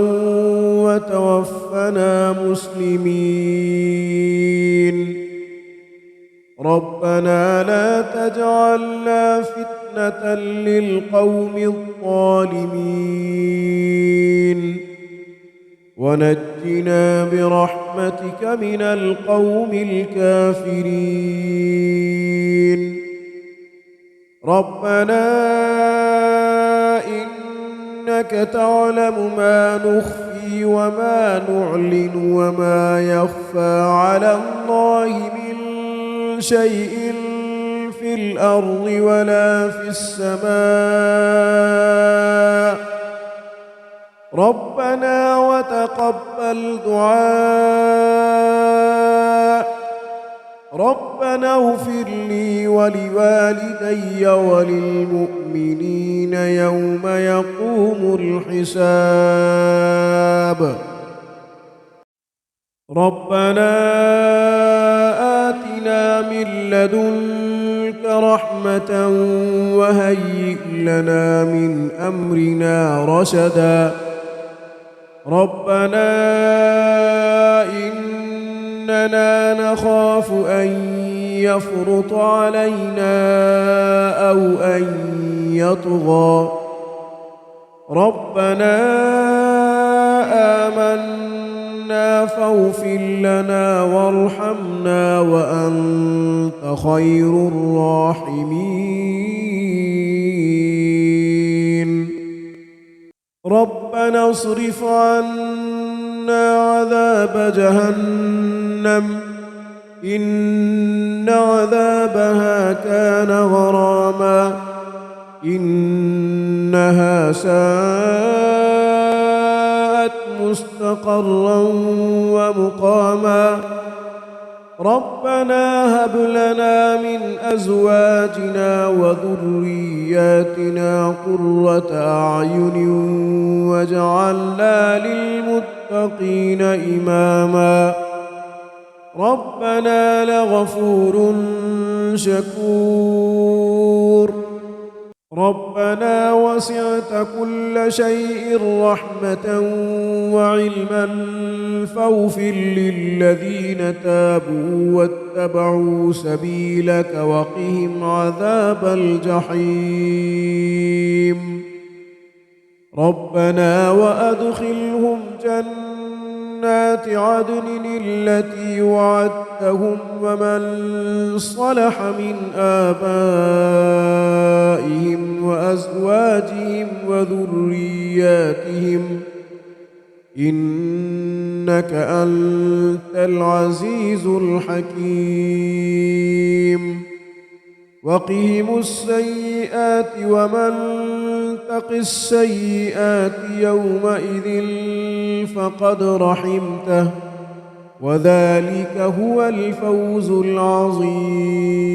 وتوفنا مسلمين. ربنا لا تجعلنا فتنة للقوم الظالمين ونجنا برحمتك من القوم الكافرين. ربنا إنك تعلم ما نخفي وما نعلن وما يخفى على الله من شيء في الأرض ولا في السماء. ربنا وتقبل دعاء. ربنا اغفر لي ولوالدي وللمؤمنين يوم يقوم الحساب. ربنا آتنا من لدنك رحمة وهيئ لنا من أمرنا رشدا ربنا إننا نخاف أن يفرط علينا أو أن يطغى ربنا آمنا فاغفر لنا وارحمنا وأنت خير الراحمين ربنا اصرف عنا عذاب جهنم إن عذابها كان غراما إنها ساءت مستقرا ومقاما ربنا هب لنا من أزواجنا وذرياتنا قرة أعين واجعلنا للمتقين إماما ربنا لغفور شكور ربنا وسعت كل شيء رحمة وعلما فاغفر للذين تابوا واتبعوا سبيلك وقهم عذاب الجحيم ربنا وأدخلهم جنات عدن التي وعدتهم ومن صلح من آبائهم وأزواجهم وذرياتهم إنك أنت العزيز الحكيم وقهم السيئات ومن تق السيئات يومئذ فقد رحمته وذلك هو الفوز العظيم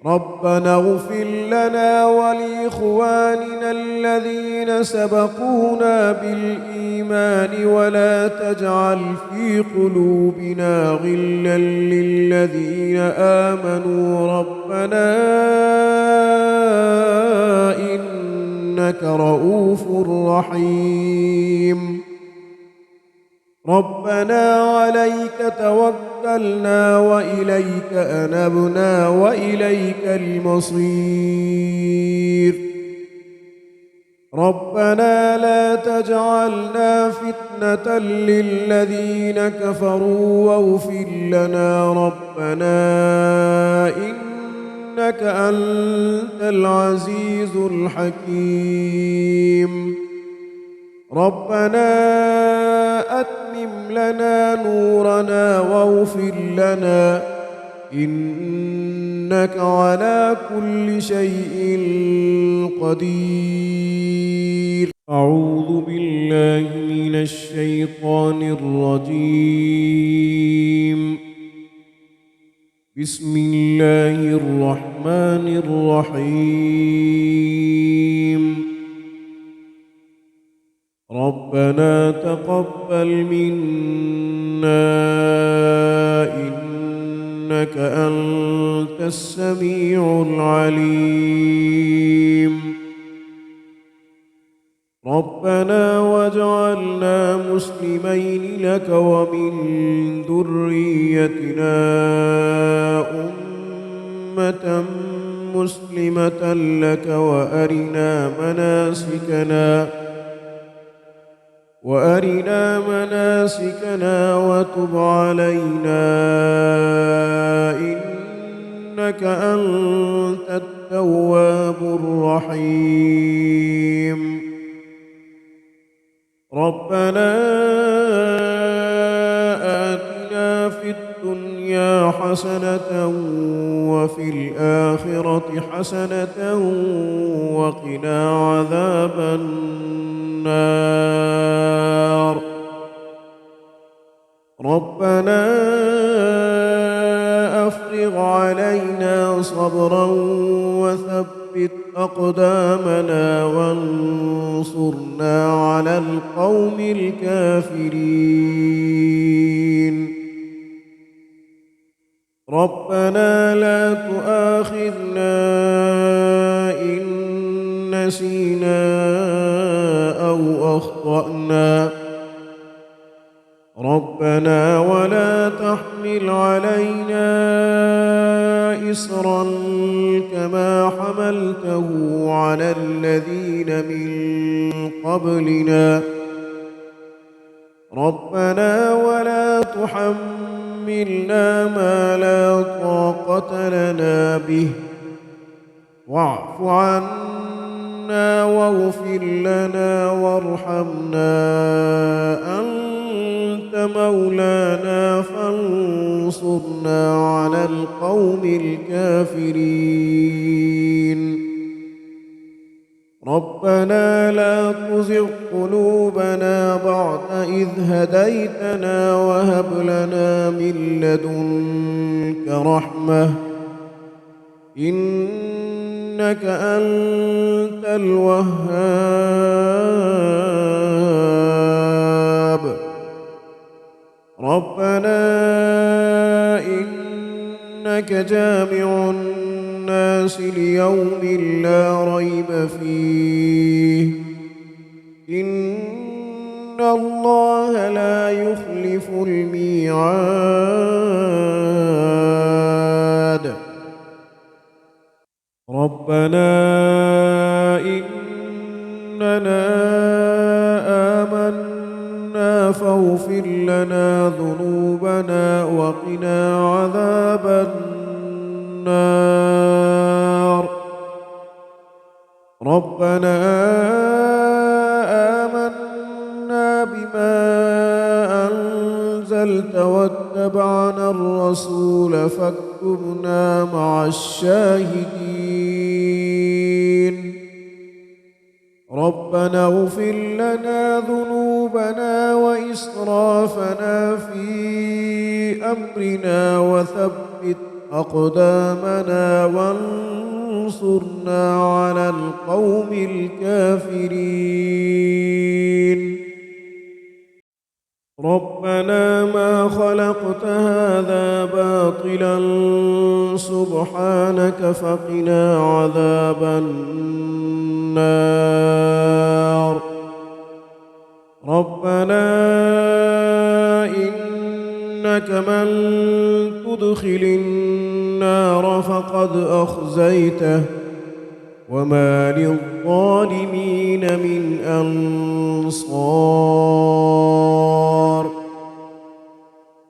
ربنا اغفر لنا ولإخواننا الذين سبقونا بالإيمان ولا تجعل في قلوبنا غلا للذين آمنوا ربنا إنك رؤوف رحيم ربنا عليك توكلنا وإليك أنبنا وإليك المصير ربنا لا تجعلنا فتنة للذين كفروا واغفر لنا ربنا إنك أنت العزيز الحكيم ربنا أتمم لنا نورنا واغفر لنا إنك على كل شيء قدير أعوذ بالله من الشيطان الرجيم بسم الله الرحمن الرحيم ربنا تقبل منا إنك أنت السميع العليم ربنا واجعلنا مسلمين لك ومن ذريتنا أمة مسلمة لك وأرنا مناسكنا وتب علينا إنك أنت التواب الرحيم ربنا آتنا في الدنيا حسنة وفي الآخرة حسنة وقنا عذاب النار ربنا أفرغ علينا صبرا وثبت أقدامنا وانصرنا على القوم الكافرين ربنا لا تؤاخذنا إن نسينا أو أخطأنا ربنا ولا تحمل علينا إصرا كما حملته على الذين من قبلنا ربنا ولا تحملنا ما لا طاقة لنا به واعف عنا واغفر لنا وارحمنا أنت مولانا فانصرنا على القوم الكافرين ربنا لا تزغ قلوبنا بعد إذ هديتنا وهب لنا من لدنك رحمة إنك أنت الوهاب ربنا إنك جامع الناس ليوم لا ريب فيه إن الله لا يخلف الميعاد ربنا إننا آمنا فاغفر لنا ذنوبنا وقنا عذاب النار ربنا آمنا بما أنزلت واتبعنا الرسول فاكتبنا مع الشاهدين ربنا اغفر لنا ذنوبنا وإسرافنا في أمرنا وثبت أقدامنا وانصرنا على القوم الكافرين ربنا ما خلقت هذا باطلا سبحانك فقنا عذاب النار ربنا إنك من تدخل النار فقد أخزيته وما للظالمين من أنصار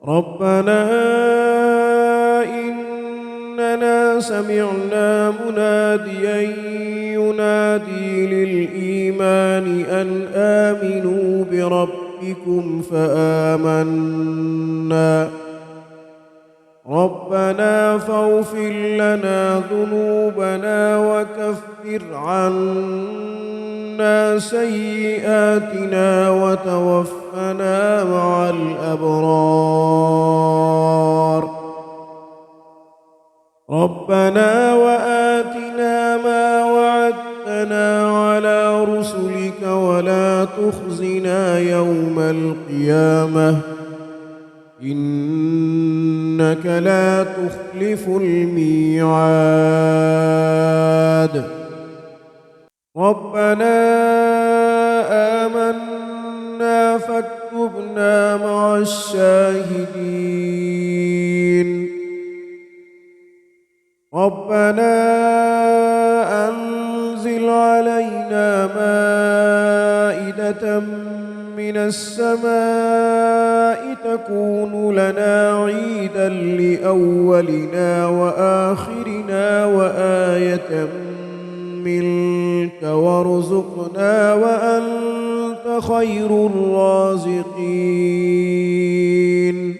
ربنا إننا سمعنا مناديا ينادي للإيمان أن آمنوا بربكم فآمنا ربنا فاغفر لنا ذنوبنا وكفر عنا سيئاتنا وتوفنا مع الأبرار ربنا وآتنا ما وعدتنا على رسلك ولا تخزنا يوم القيامة إنك لا تخلف الميعاد ربنا آمنا فاكتبنا مع الشاهدين ربنا أنزل علينا مائدة من السماء تكون لنا عيدا لأولنا وآخرنا وآية منك وارزقنا وأنت خير الرازقين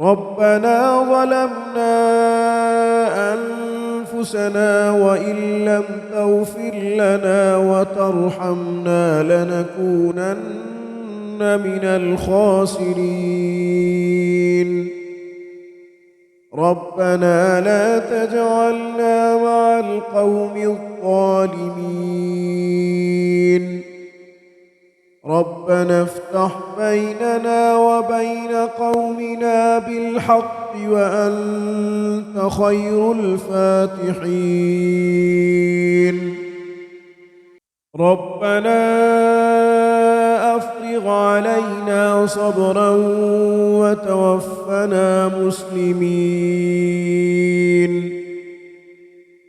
ربنا ظلمنا أنفسنا وإن لم تغفر لنا وترحمنا لنكونن من الخاسرين ربنا لا تجعلنا مع القوم الظالمين ربنا افتح بيننا وبين قومنا بالحق وأنت خير الفاتحين. ربنا أفرغ علينا صبرا وتوفنا مسلمين.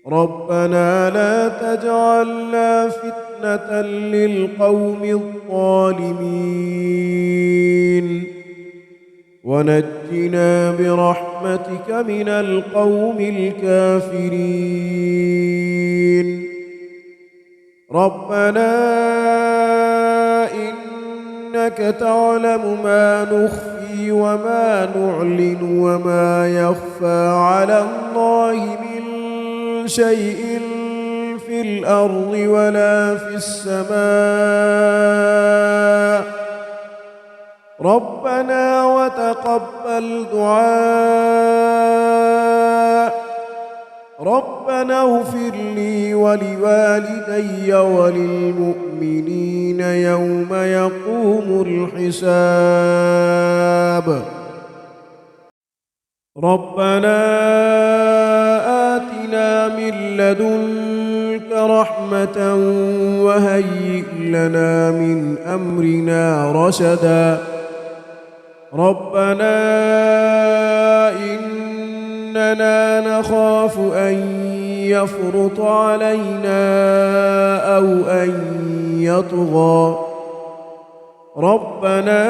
ربنا لا تجعلنا فتنة للقوم الظالمين ونجنا برحمتك من القوم الكافرين. ربنا إنك تعلم ما نخفي وما نعلن وما يخفى على الله من شيء في الأرض ولا في السماء. ربنا وتقبل دعاء. ربنا اغفر لي ولوالدي وللمؤمنين يوم يقوم الحساب. ربنا آتنا من لدنك رحمة وهيئ لنا من أمرنا رشدا. ربنا إننا نخاف أن يفرط علينا أو أن يطغى. ربنا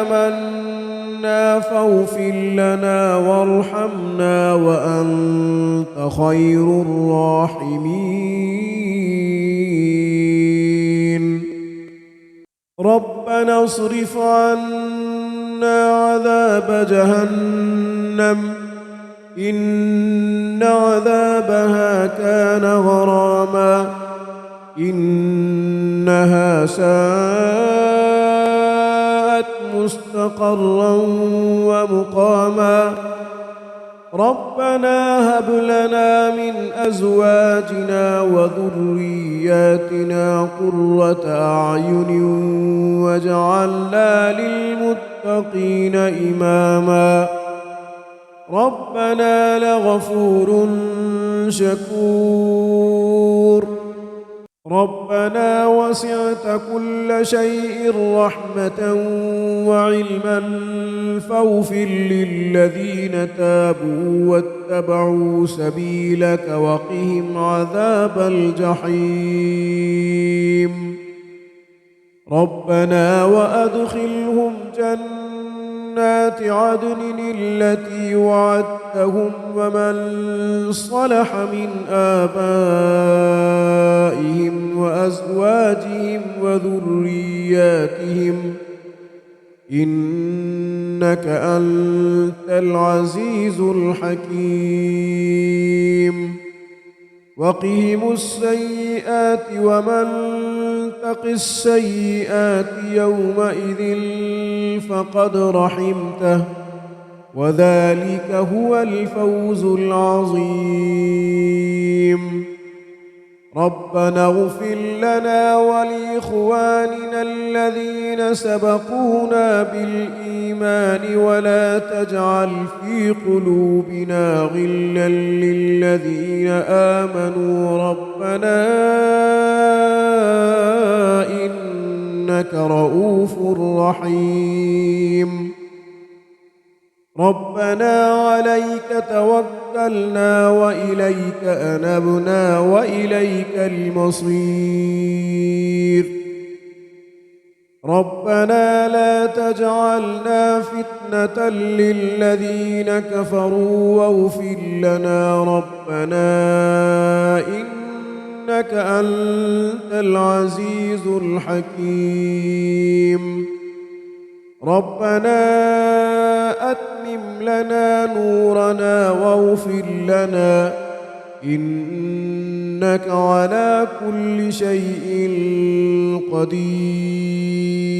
آمنا فاغفر لنا وارحمنا وأنت خير الراحمين. ربنا اصرف عنا عذاب جهنم إن عذابها كان غراما إنها ساءت مستقرا ومقاما. ربنا هب لنا من أزواجنا وذرياتنا قرة أعين واجعلنا للمتقين إماما. ربنا لغفور شكور. ربنا وسعت كل شيء رحمة وعلما فاغفر للذين تابوا واتبعوا سبيلك وقهم عذاب الجحيم. ربنا وأدخلهم جنات عدن التي وعدتهم ومن صلح من آبائهم وأزواجهم وذرياتهم إنك أنت العزيز الحكيم. وقهم السيئات ومن تق السيئات يومئذ فقد رحمته وذلك هو الفوز العظيم. ربنا اغفر لنا ولإخواننا الذين سبقونا بالإيمان ولا تجعل في قلوبنا غلا للذين آمنوا ربنا إنك رؤوف رحيم. ربنا عليك توكلنا وإليك أنبنا وإليك المصير. ربنا لا تجعلنا فتنة للذين كفروا واغفر لنا ربنا إنك أنت العزيز الحكيم. ربنا أتمم لنا نورنا واغفر لنا إنك على كل شيء قدير.